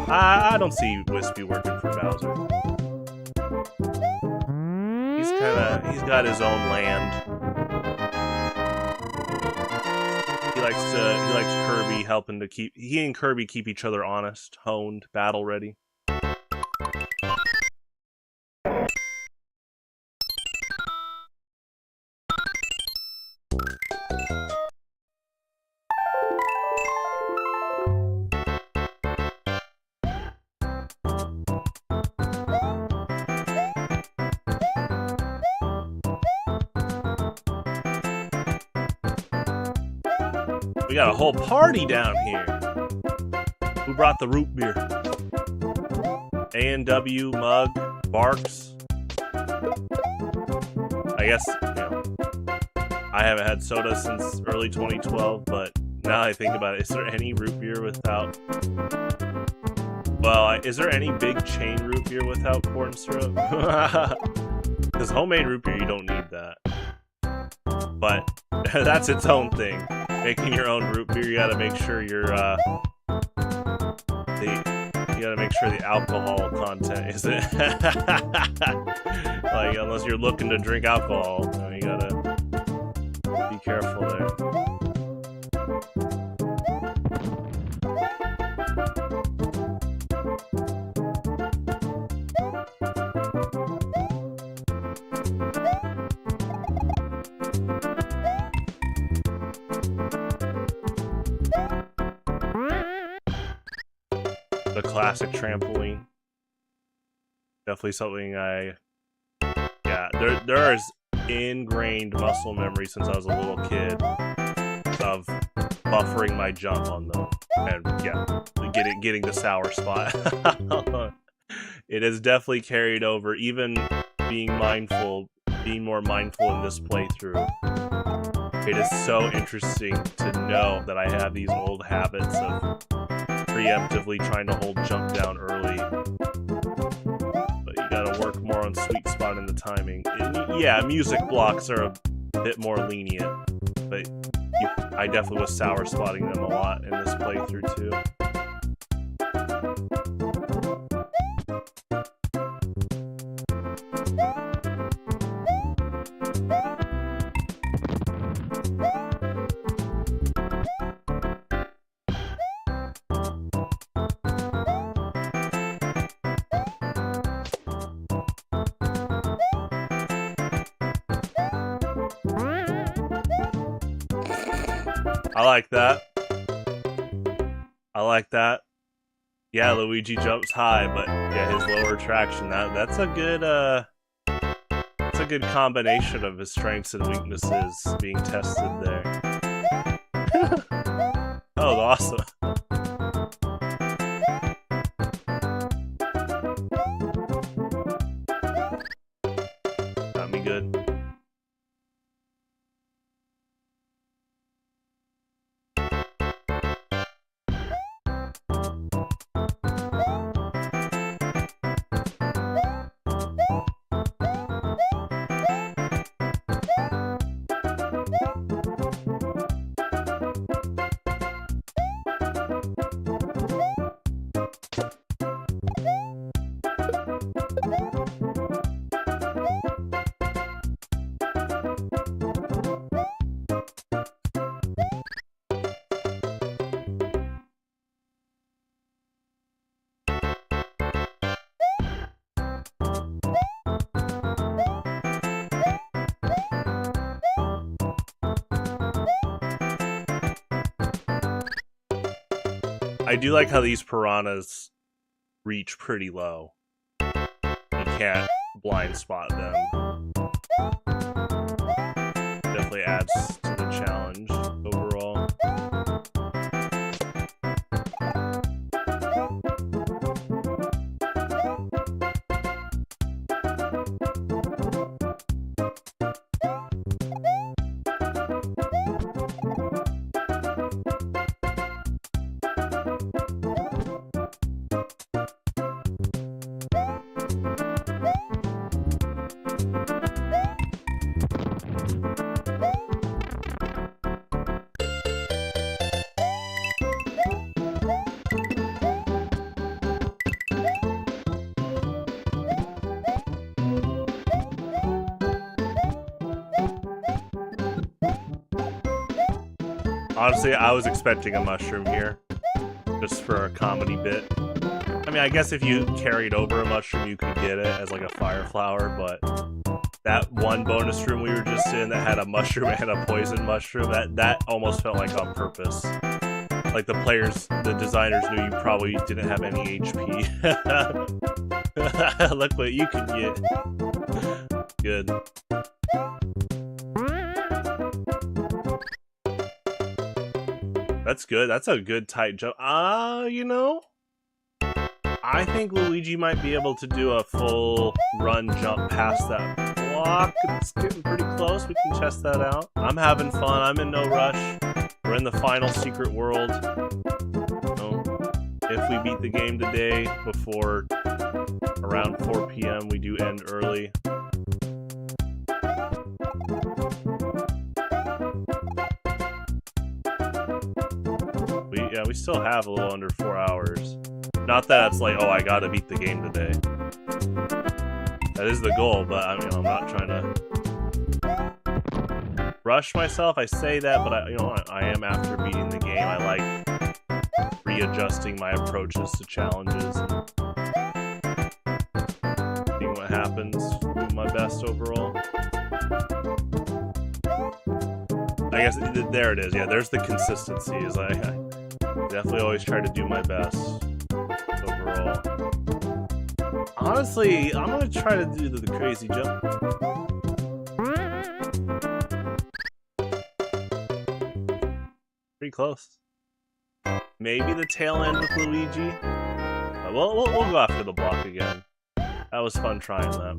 I don't see Wispy working for Bowser. He's got his own land. He likes Kirby helping to he and Kirby keep each other honest, honed, battle ready. We got a whole party down here. Who brought the root beer? A&W, Mug, Barks. I guess, you know, I haven't had soda since early 2012, but now I think about it, is there any root beer without... Well, is there any big chain root beer without corn syrup? Because homemade root beer, you don't need that. But that's its own thing. Making your own root beer, you gotta make sure the alcohol content isn't like, unless you're looking to drink alcohol, you gotta Be careful there. The classic trampoline. Definitely something yeah, there is ingrained muscle memory since I was a little kid of buffering my jump on them, and yeah, getting the sour spot. It has definitely carried over, even being more mindful in this playthrough. It is so interesting to know that I have these old habits of preemptively trying to hold jump down early. But you gotta work more on sweet spot in the timing. And yeah, music blocks are a bit more lenient, but I definitely was sour spotting them a lot in this playthrough too. I like that. I like that. Yeah, Luigi jumps high, but yeah, his lower traction, that's a good combination of his strengths and weaknesses being tested there. Oh, awesome. Got me good. I do like how these piranhas reach pretty low. You can't blind spot them. Definitely adds to the challenge overall. Honestly, I was expecting a mushroom here, just for a comedy bit. I mean, I guess if you carried over a mushroom, you could get it as like a fire flower, but that one bonus room we were just in that had a mushroom and a poison mushroom, that almost felt like on purpose. Like the designers knew you probably didn't have any HP. Look what you can get. Good. That's good. That's a good tight jump. You know, I think Luigi might be able to do a full run jump past that block. It's getting pretty close. We can test that out. I'm having fun. I'm in no rush. We're in the final secret world. So, if we beat the game today before around 4 p.m., we do end early. Yeah, we still have a little under 4 hours. Not that it's like, oh, I gotta beat the game today. That is the goal, but I mean, I'm not trying to rush myself. I say that, but I am after beating the game. I like readjusting my approaches to challenges and seeing what happens. Do my best overall. I guess there it is. Yeah, there's the consistency. Is I definitely always try to do my best overall. Honestly, I'm gonna try to do the crazy jump. Pretty close. Maybe the tail end with Luigi. We'll go after the block again. That was fun trying that.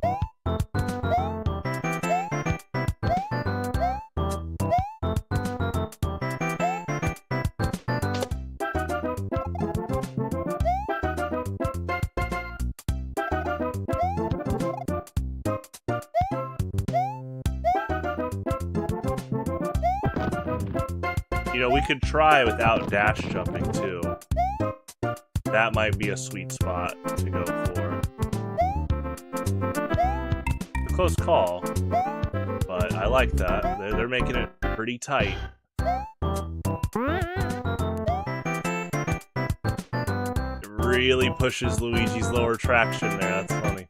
You know, we could try without dash jumping too. That might be a sweet spot to go for. A close call, but I like that. They're making it pretty tight. It really pushes Luigi's lower traction there. That's funny.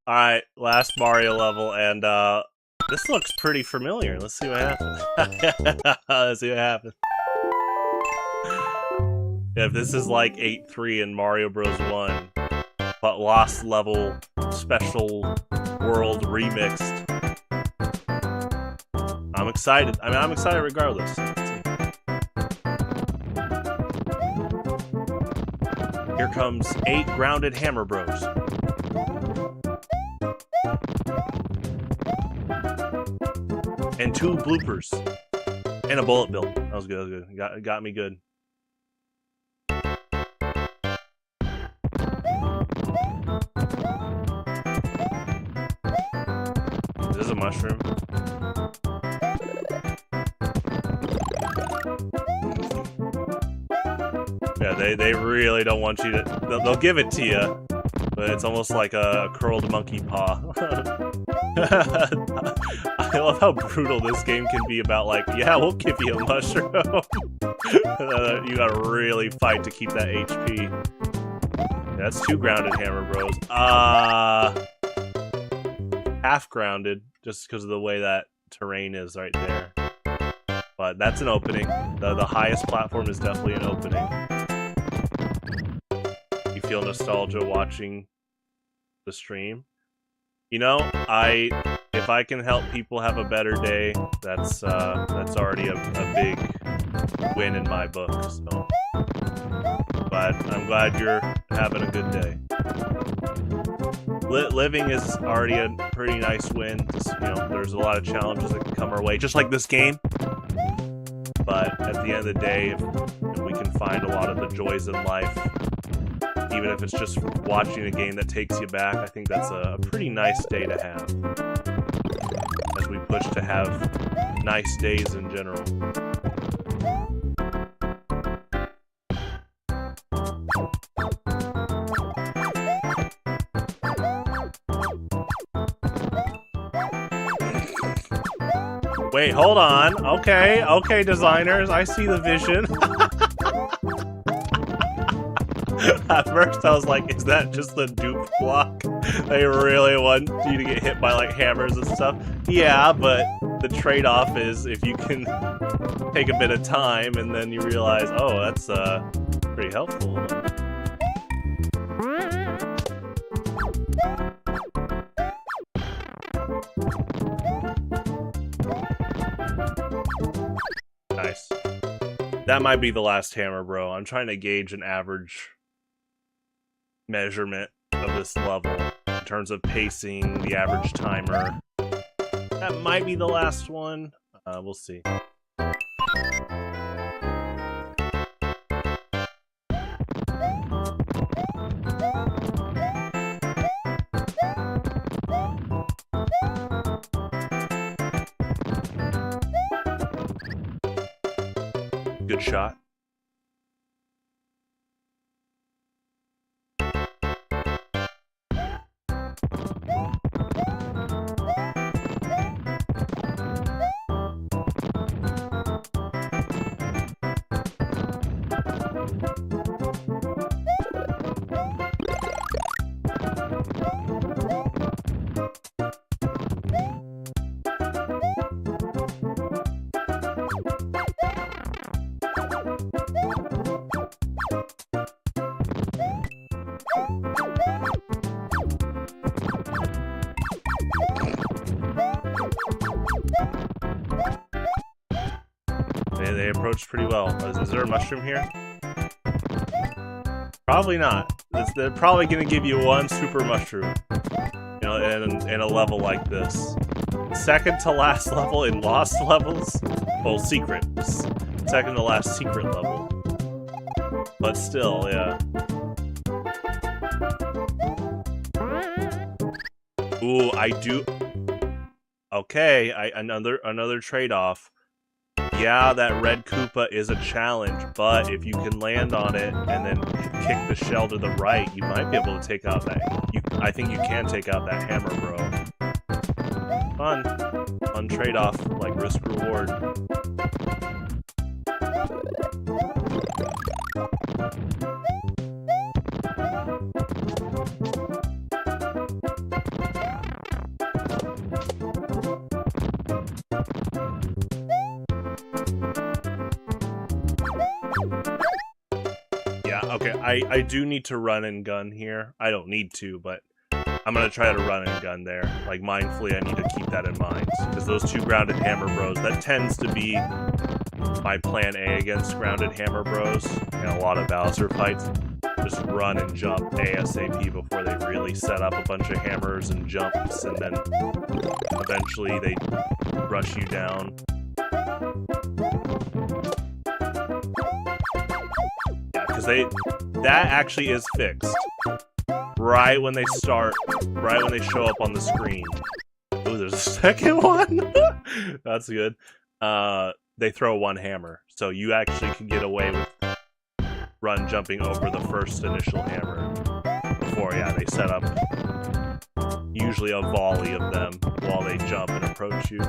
Alright, last Mario level, and this looks pretty familiar. Let's see what happens. Let's see what happens. If this is like 8-3 in Mario Bros. 1, but Lost Level Special World Remixed. I'm excited. I mean, I'm excited regardless. Here comes 8 grounded Hammer Bros. And 2 bloopers. And a bullet bill. That was good, that was good. Got me good. Is this a mushroom? Yeah, they really don't want you to... They'll give it to you, but it's almost like a curled monkey paw. I love how brutal this game can be about, like, yeah, we'll give you a mushroom. You gotta really fight to keep that HP. Yeah, that's 2 grounded Hammer Bros. Half grounded, just because of the way that terrain is right there. But that's an opening. The highest platform is definitely an opening. You feel nostalgia watching the stream? You know, if I can help people have a better day, that's already a big win in my book. So, but I'm glad you're having a good day. Living is already a pretty nice win. Just, you know, there's a lot of challenges that can come our way, just like this game. But at the end of the day, if we can find a lot of the joys in life, even if it's just watching a game that takes you back, I think that's a pretty nice day to have. As we push to have nice days in general. Wait, hold on. Okay, designers, I see the vision. At first I was like, is that just the dupe block? They really want you to get hit by like hammers and stuff. Yeah, but the trade-off is if you can take a bit of time and then you realize, oh, that's pretty helpful. Nice. That might be the last hammer, bro. I'm trying to gauge an average measurement of this level in terms of pacing, the average timer. That might be the last one. We'll see. Good shot. They approached pretty well. Is there a mushroom here? Probably not. They're probably going to give you one super mushroom, you know, in a level like this. Second to last level in Lost levels? Well, secret. Second to last secret level. But still, yeah. Ooh, I do... Okay, another trade-off. Yeah, that red Koopa is a challenge, but if you can land on it and then kick the shell to the right, you might be able to take out that... I think you can take out that hammer, bro. Fun trade-off, like risk-reward. Okay, I do need to run and gun here. I don't need to, but I'm gonna try to run and gun there. Like, mindfully, I need to keep that in mind. Because those two grounded hammer bros, that tends to be my plan A against grounded hammer bros in a lot of Bowser fights. Just run and jump ASAP before they really set up a bunch of hammers and jumps, and then eventually they rush you down. That actually is fixed right when they start, right when they show up on the screen. Oh, there's a second one. That's good. They throw one hammer, so you actually can get away with jumping over the first initial hammer before, yeah, they set up usually a volley of them while they jump and approach you.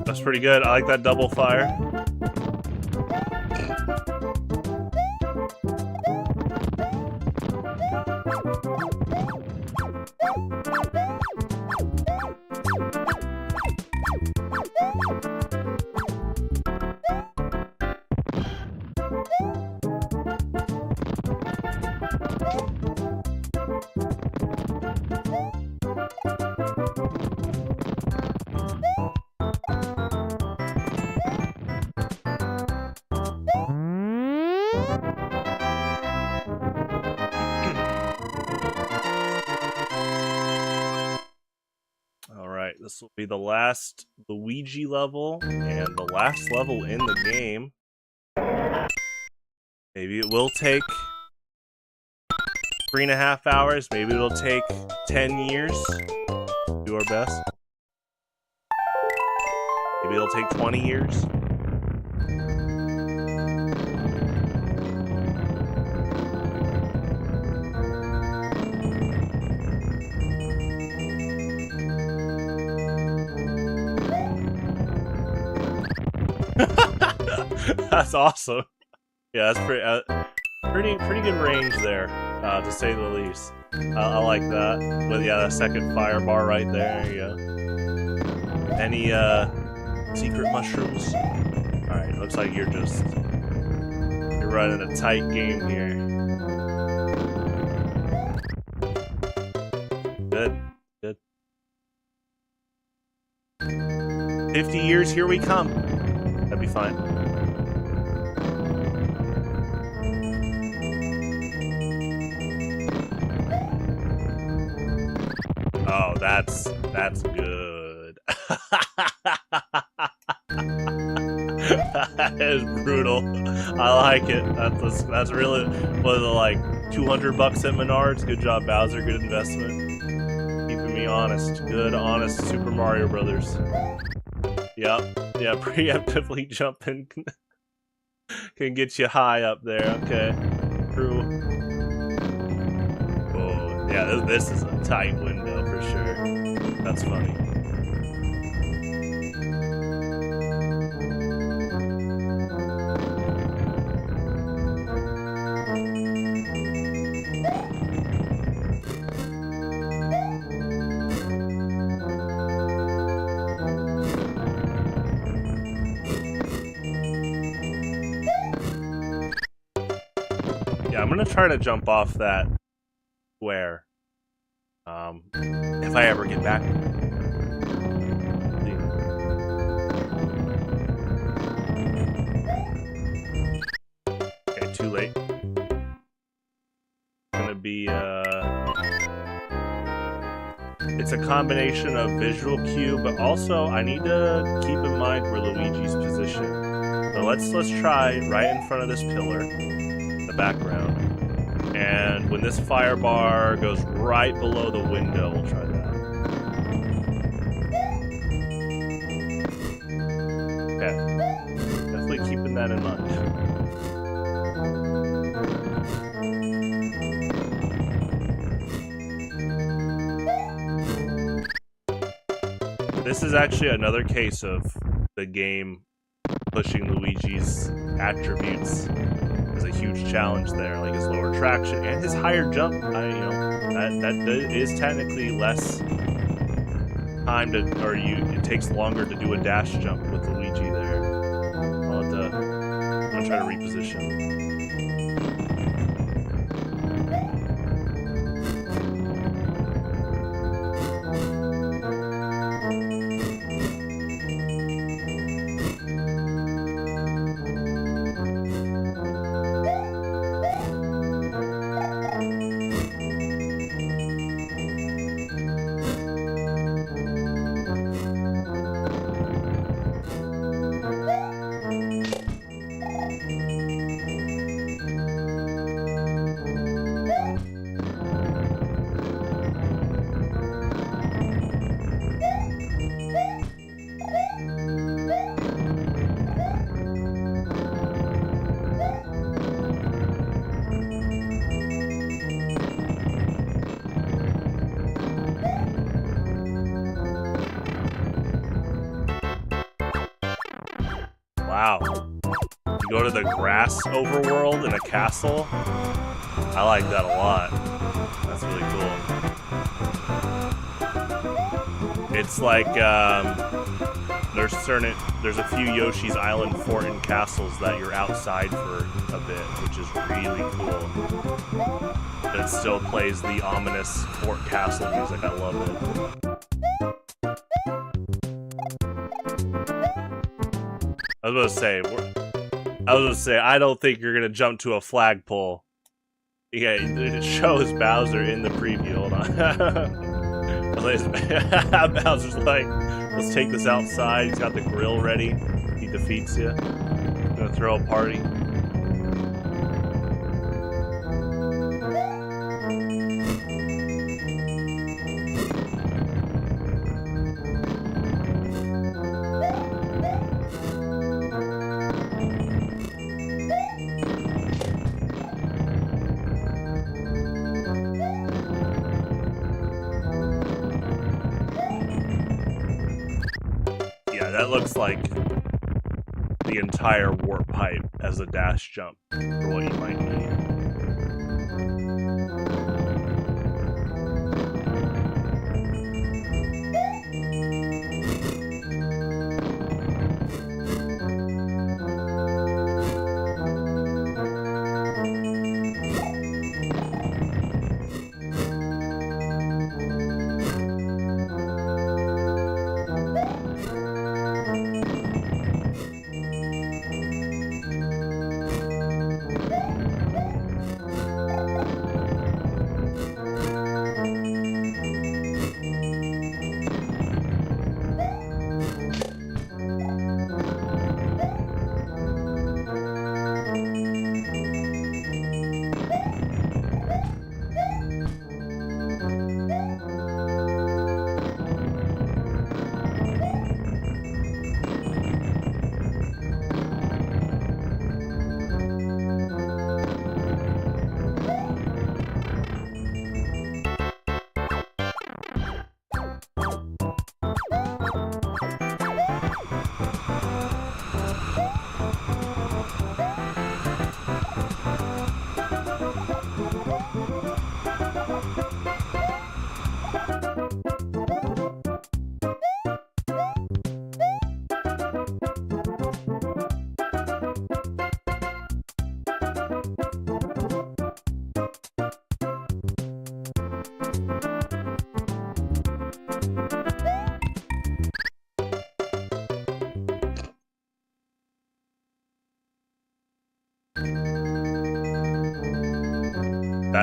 That's pretty good. I like that double fire. This will be the last Luigi level and the last level in the game. Maybe it will take 3.5 hours. Maybe it'll take 10 years. Do our best. Maybe it'll take 20 years. That's awesome. Yeah, that's pretty good range there, to say the least. I like that. But yeah, that second fire bar right there. Yeah. Any secret mushrooms? All right, looks like you're just running a tight game here. Good. Good. 50 years, here we come. That'd be fine. Oh, that's good. That is brutal. I like it. That's really was it like $200 at Menards. Good job, Bowser. Good investment. Keeping me honest. Good, honest Super Mario Brothers. Yep. Yeah, preemptively jumping can get you high up there. Okay. True. Oh, yeah, this is a tight window for sure. That's funny. Yeah, I'm gonna try to jump off that square. If I ever get back. Okay, too late. It's gonna be it's a combination of visual cue, but also I need to keep in mind where Luigi's positioned. So let's try right in front of this pillar, the background. And when this fire bar goes right below the window, we'll try that. Okay. Definitely keeping that in mind. This is actually another case of the game pushing Luigi's attributes. There's a huge challenge there, like his lower traction and his higher jump. That is technically less time to, it takes longer to do a dash jump with Luigi there. I'm gonna try to reposition. Wow. You go to the grass overworld in a castle? I like that a lot. That's really cool. It's like, there's a few Yoshi's Island fort and castles that you're outside for a bit, which is really cool. But it still plays the ominous fort castle music. I love it. I was gonna say, I don't think you're gonna jump to a flagpole. Yeah, it shows Bowser in the preview. Hold on. Bowser's like, let's take this outside. He's got the grill ready. He defeats you. Gonna throw a party. That looks like the entire warp pipe as a dash jump for what you might need.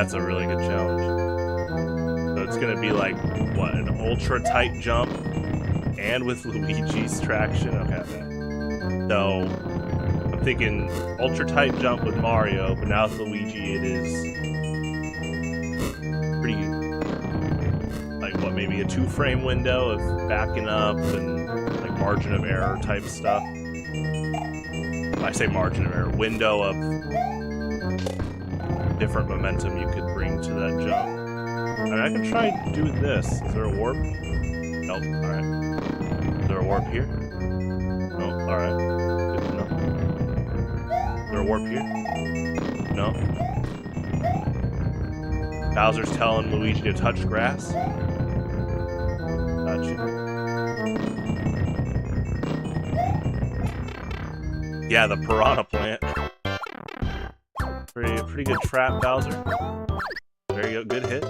That's a really good challenge. So it's gonna be like, what, an ultra tight jump and with Luigi's traction? Okay. So I'm thinking ultra tight jump with Mario, but now with Luigi it is pretty, like, what, maybe a 2-frame window of backing up and like margin of error type stuff. I say margin of error, window of different momentum you could bring to that jump. I mean, I can try doing this. Is there a warp? Nope. Alright. Is there a warp here? Nope. Alright. Good to know. Is there a warp here? No. Bowser's telling Luigi to touch grass? Gotcha. Yeah, the piranha plant. Pretty good trap, Bowser. Very good hit.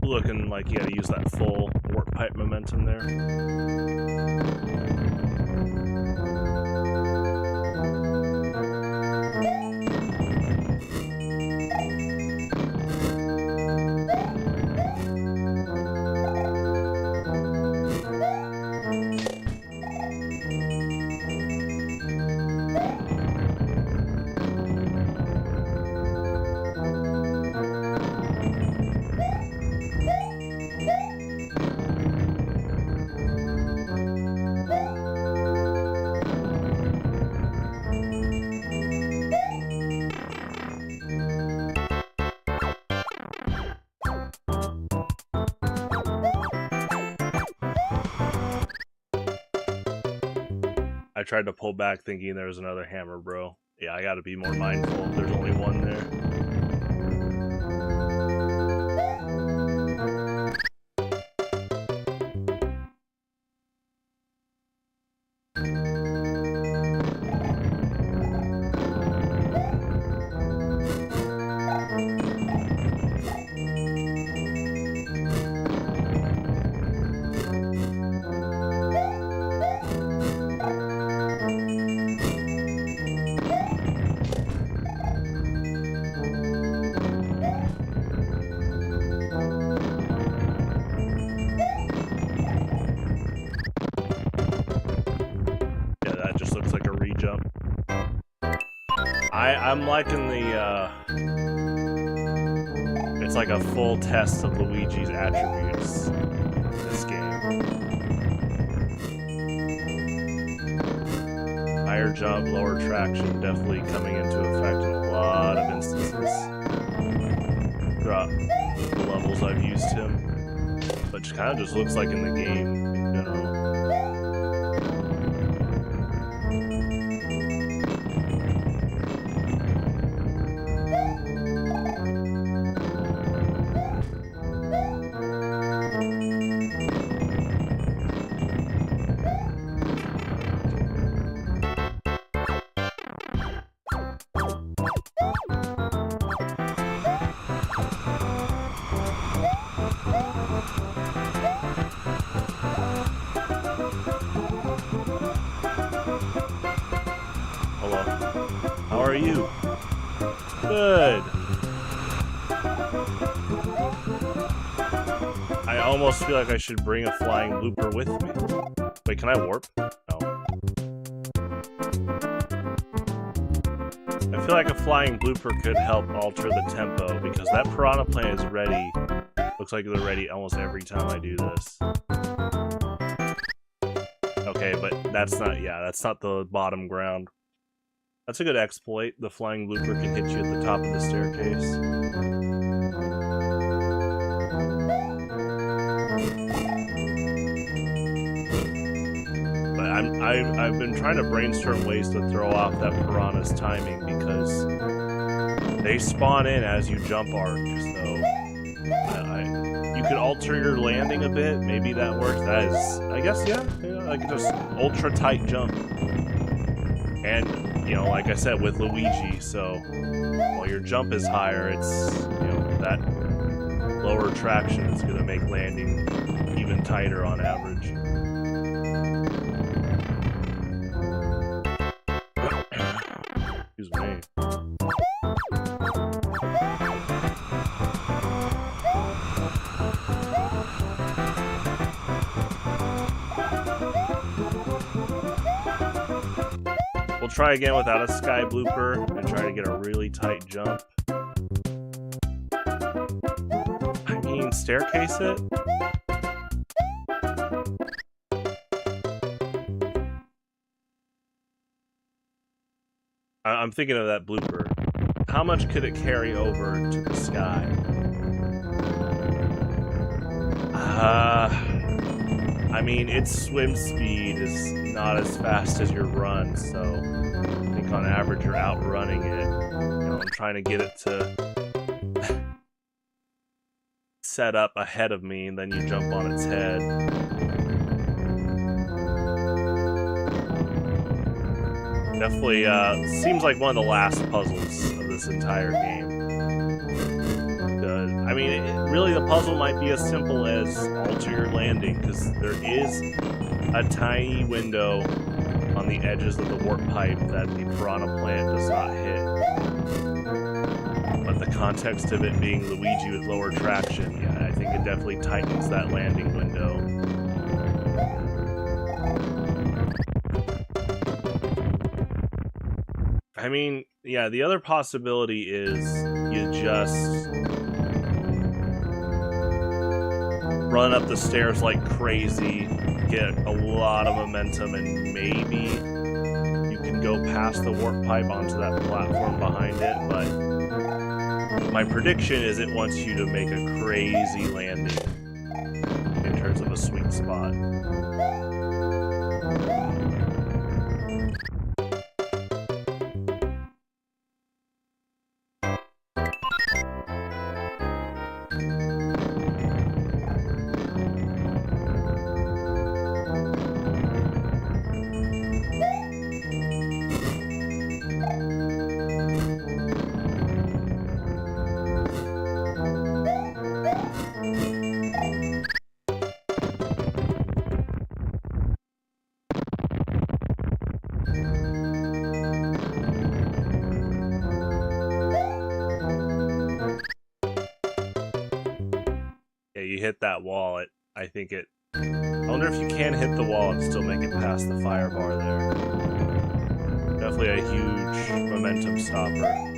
Looking like you gotta use that full warp pipe momentum there. I tried to pull back thinking there was another hammer, bro. Yeah, I gotta be more mindful. There's only one there. I'm liking the, it's like a full test of Luigi's attributes in this game. Higher jump, lower traction, definitely coming into effect in a lot of instances throughout the levels I've used him, but kind of just looks like in the game in general. How are you? Good. I almost feel like I should bring a flying looper with me. Wait, can I warp? No. feel like a flying blooper could help alter the tempo, because that piranha plant is ready. Looks like they're ready almost every time I do this. Okay, but that's not, yeah, that's not the bottom ground. That's a good exploit. The flying blooper can hit you at the top of the staircase. But I've been trying to brainstorm ways to throw off that piranha's timing, because they spawn in as you jump arc, so you could alter your landing a bit. Maybe that works. That is, I guess, yeah, like just ultra tight jump. And, you know, like I said, with Luigi, so while your jump is higher, it's, you know, that lower traction is going to make landing even tighter on average. Excuse me. We'll try again without a sky blooper and try to get a really tight jump. I mean, staircase it? I'm thinking of that blooper. How much could it carry over to the sky? I mean, its swim speed is not as fast as your run, so I think on average you're outrunning it. You know, I'm trying to get it to set up ahead of me, and then you jump on its head. Definitely seems like one of the last puzzles of this entire game. I mean, really the puzzle might be as simple as alter your landing, because there is a tiny window on the edges of the warp pipe that the piranha plant does not hit. But the context of it being Luigi with lower traction, yeah, I think it definitely tightens that landing window. I mean, yeah, the other possibility is you just run up the stairs like crazy, get a lot of momentum, and maybe you can go past the warp pipe onto that platform behind it, but my prediction is it wants you to make a crazy landing in terms of a sweet spot. You hit that wall, I think it... I wonder if you can hit the wall and still make it past the fire bar there. Definitely a huge momentum stopper.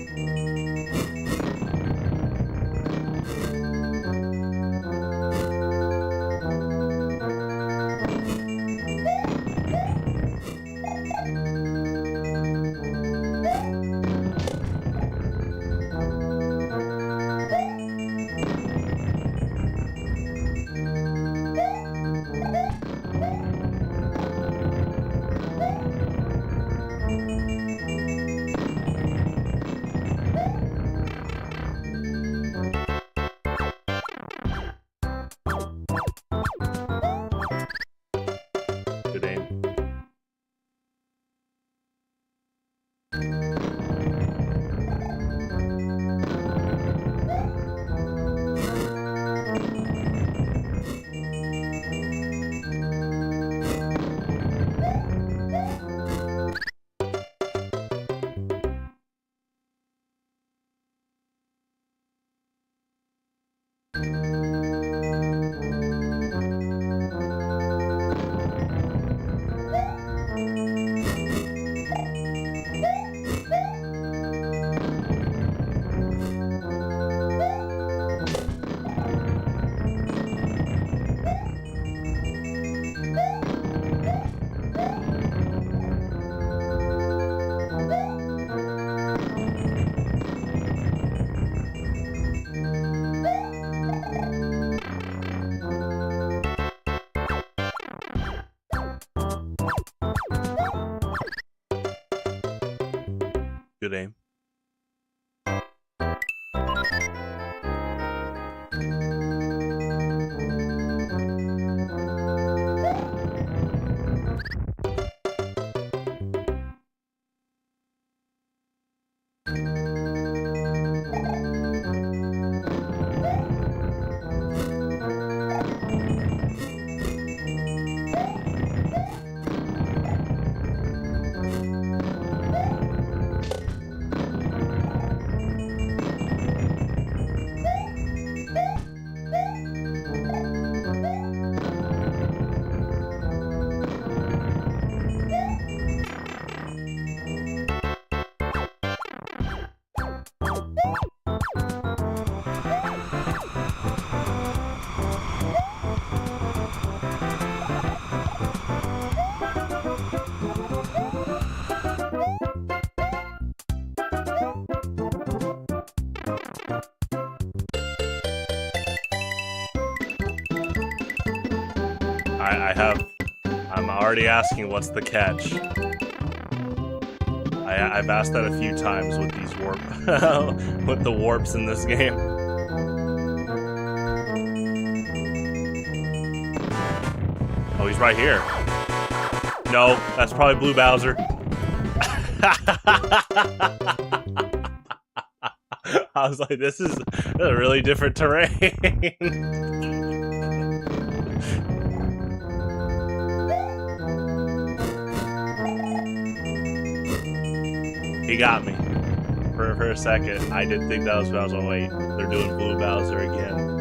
Good aim. I'm already asking what's the catch. I've asked that a few times with these with the warps in this game. Oh, he's right here. No, that's probably Blue Bowser. I was like, this is a really different terrain. He got me. For a second, I didn't think that was Bowser. Oh, wait, they're doing Blue Bowser again.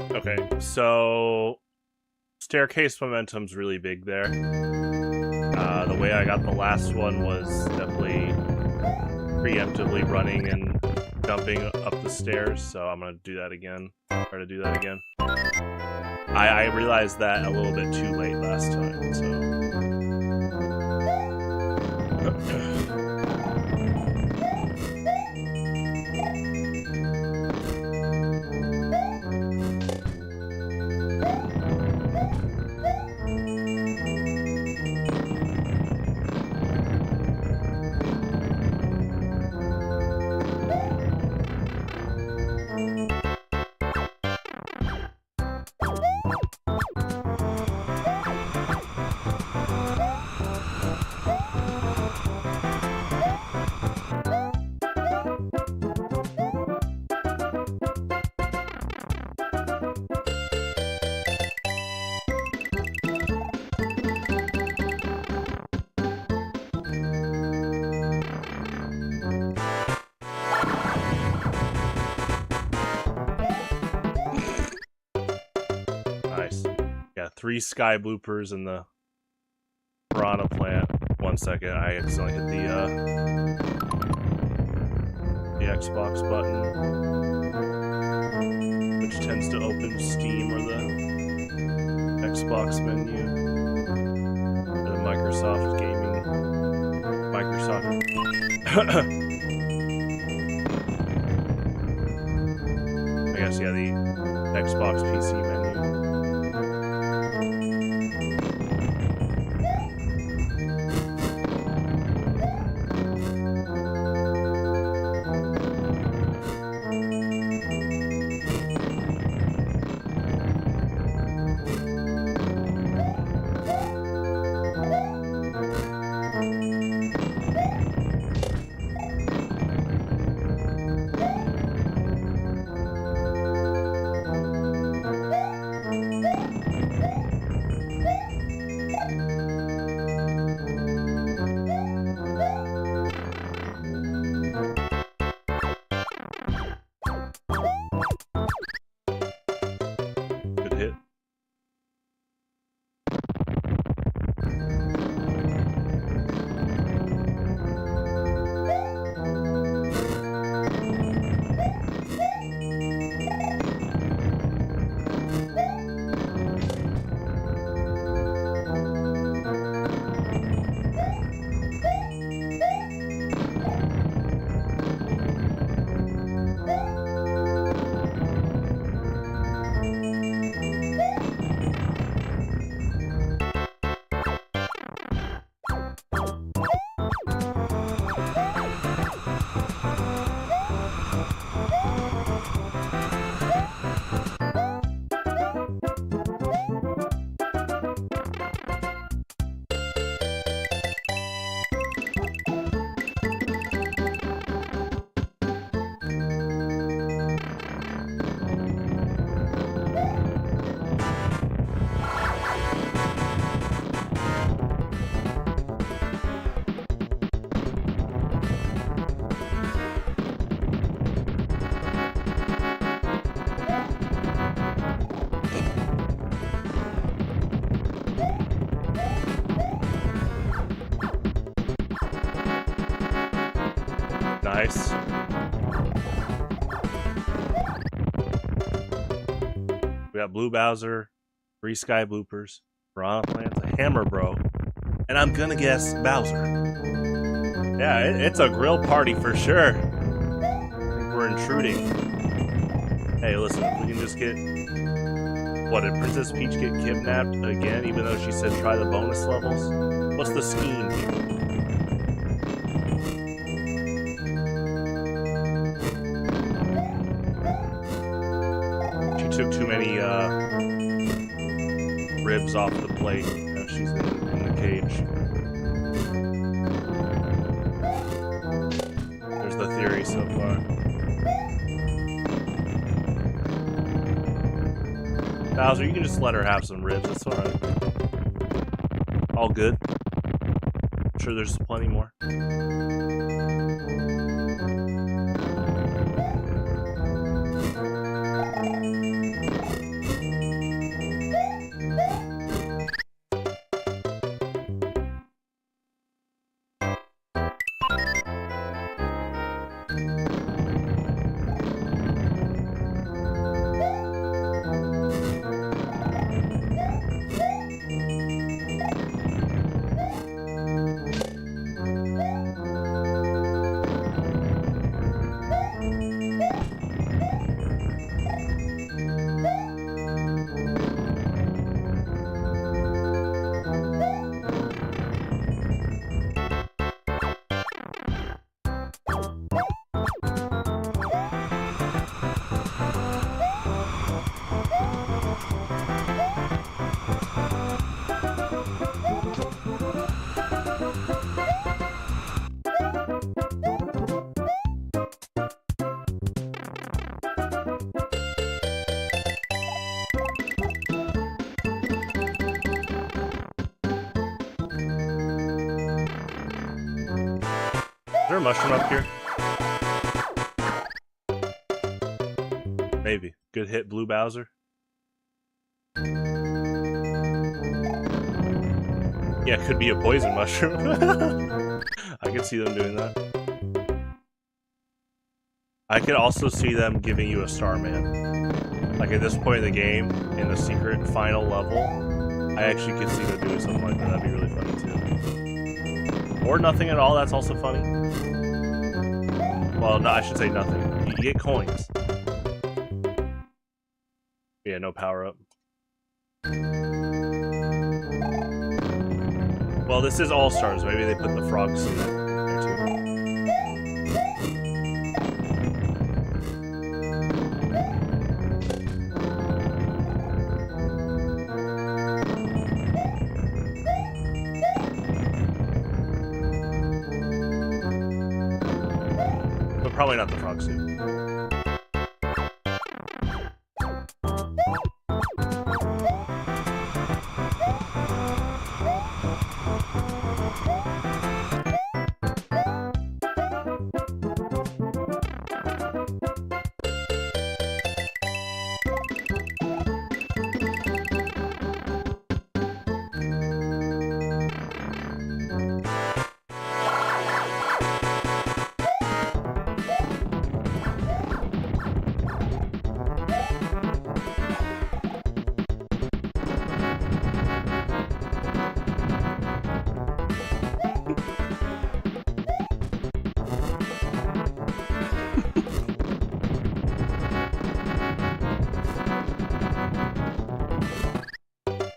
Okay, so staircase momentum's really big there. The way I got the last one was definitely preemptively running and jumping up the stairs, so I'm gonna do that again. Try to do that again. I realized that a little bit too late last time, so... Nice. Yeah, 3 sky bloopers in the piranha plant. 1 second, I accidentally hit the Xbox button, which tends to open Steam or the Xbox menu. Microsoft gaming. Microsoft. I guess, yeah, the Xbox PC menu. Good hit. Nice. We got Blue Bowser, Free Sky Bloopers, Piranha Plants, a Hammer Bro, and I'm gonna guess Bowser. Yeah, it's a grill party for sure. I think we're intruding. Hey, listen, if we can just get... What, did Princess Peach get kidnapped again, even though she said try the bonus levels? What's the scheme here? Took too many ribs off the plate. Now she's in the cage. There's the theory so far. Bowser, you can just let her have some ribs. That's alright. All good. I'm sure there's plenty more. Is there a mushroom up here? Maybe. Good hit, Blue Bowser. Yeah, it could be a poison mushroom. I could see them doing that. I could also see them giving you a Starman. Like at this point in the game, in the secret final level, I actually could see them doing something like that. That'd be really funny too. Or nothing at all. That's also funny. Well, no, I should say nothing. You get coins. Yeah, no power up. Well, this is All Stars. Maybe they put the frog suit there too. But probably not the frog suit.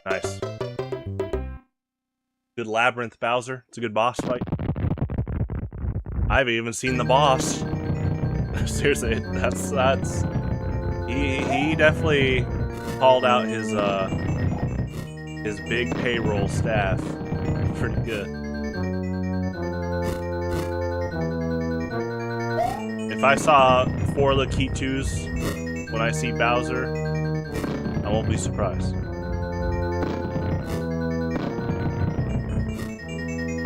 Nice. Good Labyrinth Bowser. It's a good boss fight. I haven't even seen the boss. Seriously, that's he definitely called out his big payroll staff pretty good. If I saw 4 Lakitus when I see Bowser, I won't be surprised.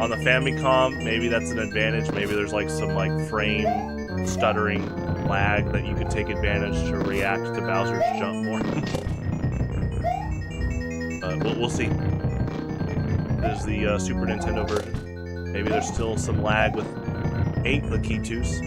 On the Famicom, maybe that's an advantage. Maybe there's like some frame stuttering lag that you could take advantage to react to Bowser's jump more. But we'll see. There's the Super Nintendo version. Maybe there's still some lag with 8 Lakitus.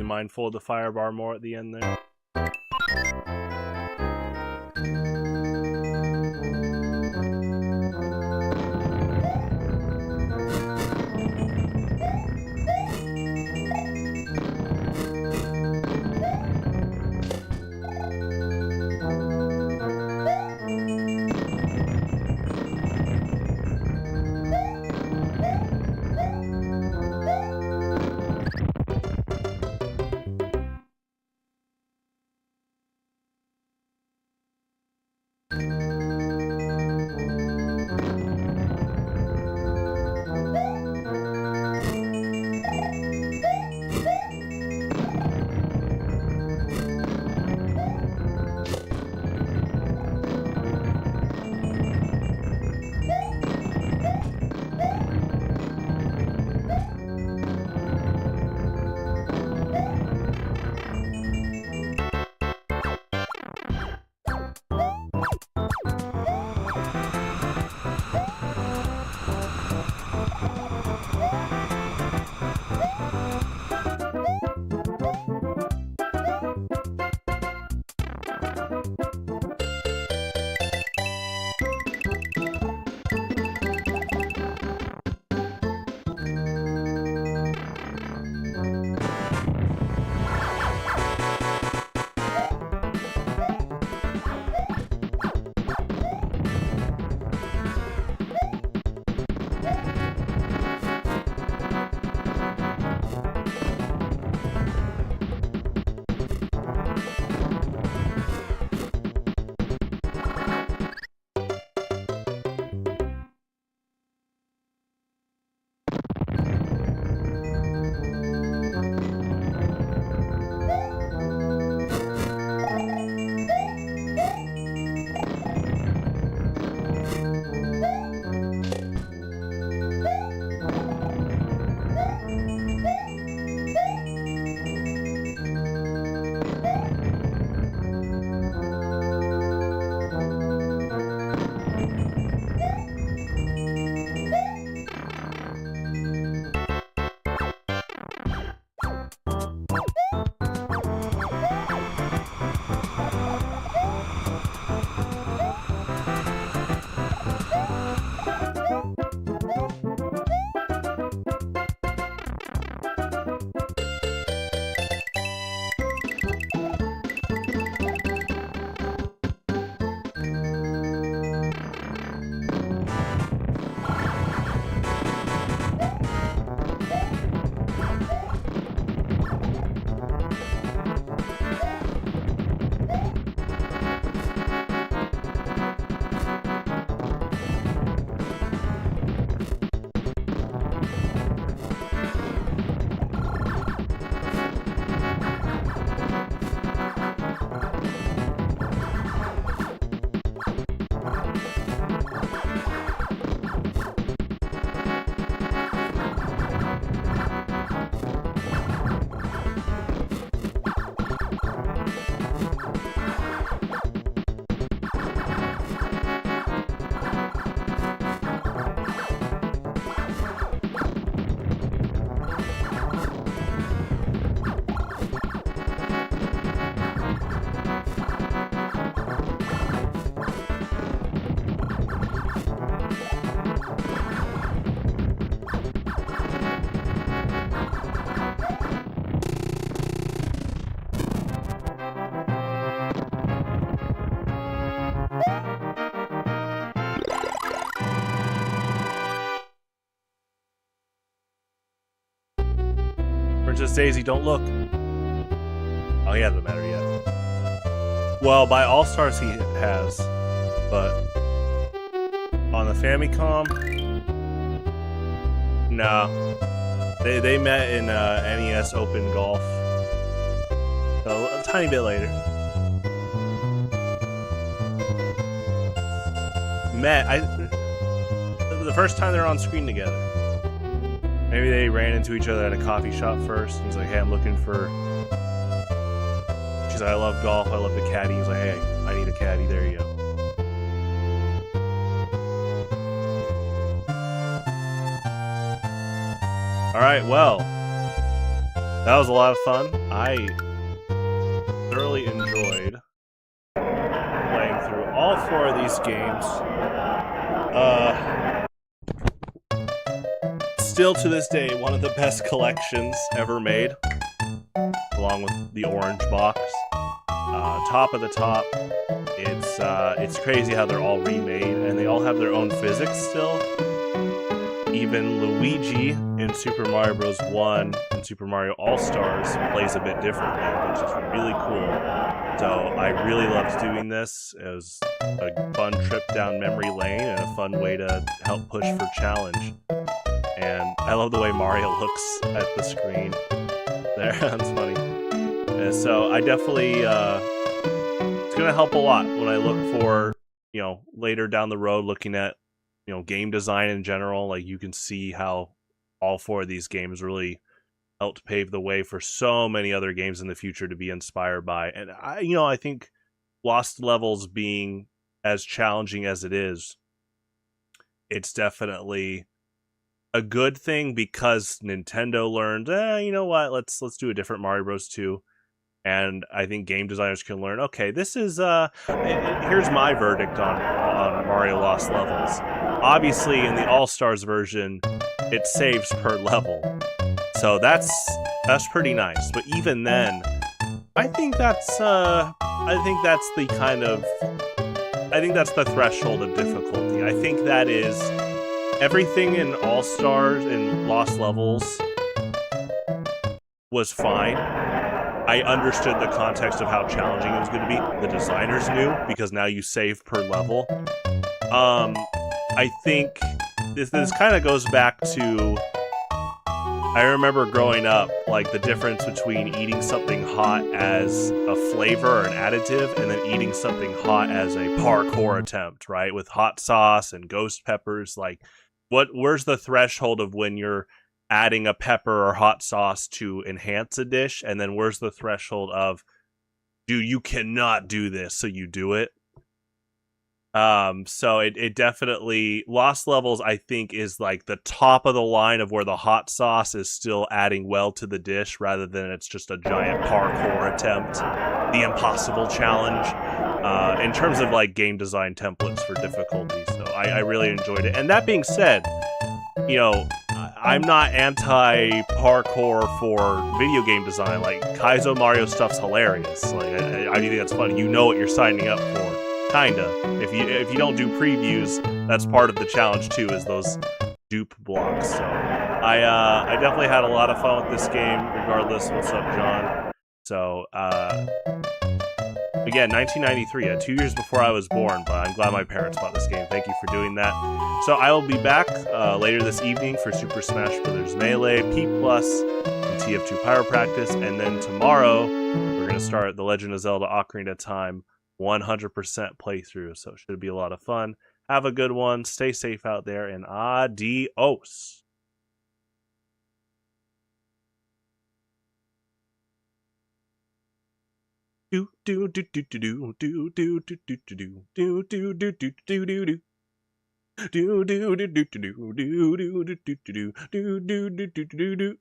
Mindful of the fire bar more at the end there. Princess Daisy, don't look. Oh, yeah, doesn't matter yet. Well, by All Stars he has, but on the Famicom, no. They met in NES Open Golf, so a tiny bit later. The first time they're on screen together. Maybe they ran into each other at a coffee shop first. He's like, hey, I'm looking for... She's like, I love golf, I love the caddy. He's like, hey, I need a caddy, there you go. Alright, well, that was a lot of fun. I thoroughly enjoyed playing through all 4 of these games. Still to this day, one of the best collections ever made, along with the orange box. Top of the top, it's crazy how they're all remade, and they all have their own physics still. Even Luigi in Super Mario Bros. 1 and Super Mario All-Stars plays a bit differently, which is really cool. So I really loved doing this. It was a fun trip down memory lane and a fun way to help push for challenge. And I love the way Mario looks at the screen. There, that's funny. And so I definitely, it's going to help a lot when I look for, later down the road, looking at, game design in general. Like, you can see how all 4 of these games really helped pave the way for so many other games in the future to be inspired by. And I think Lost Levels being as challenging as it is, it's definitely a good thing because Nintendo learned, you know what, let's do a different Mario Bros. 2. And I think game designers can learn, okay, this is here's my verdict on Mario Lost Levels. Obviously in the All-Stars version, it saves per level. So that's pretty nice. But even then, I think that's the threshold of difficulty. I think that is everything in All-Stars and Lost Levels was fine. I understood the context of how challenging it was going to be. The designers knew, because now you save per level. I think this kind of goes back to, I remember growing up, like the difference between eating something hot as a flavor or an additive and then eating something hot as a parkour attempt, right? With hot sauce and ghost peppers. Like, where's the threshold of when you're adding a pepper or hot sauce to enhance a dish, and then where's the threshold of, dude, you cannot do this, so you do it. So it definitely, Lost Levels, I think, is like the top of the line of where the hot sauce is still adding well to the dish, rather than it's just a giant parkour attempt, the impossible challenge, in terms of like game design templates for difficulty. So I really enjoyed it. And that being said, you know, I'm not anti-parkour for video game design. Like, Kaizo Mario stuff's hilarious. Like, I think that's funny. You know what you're signing up for, kinda. If you don't do previews, that's part of the challenge too, is those dupe blocks. So I definitely had a lot of fun with this game, regardless. What's up, John? So again, 1993, 2 years before I was born, but I'm glad my parents bought this game. Thank you for doing that. So I will be back later this evening for Super Smash Bros. Melee, P+, and TF2 Pyro Practice, and then tomorrow we're going to start The Legend of Zelda Ocarina of Time 100% playthrough, so it should be a lot of fun. Have a good one, stay safe out there, and adios! Do do do do do do do do do do do do do do do do do do. Do do do do do do do do do do do do do do do do do do do.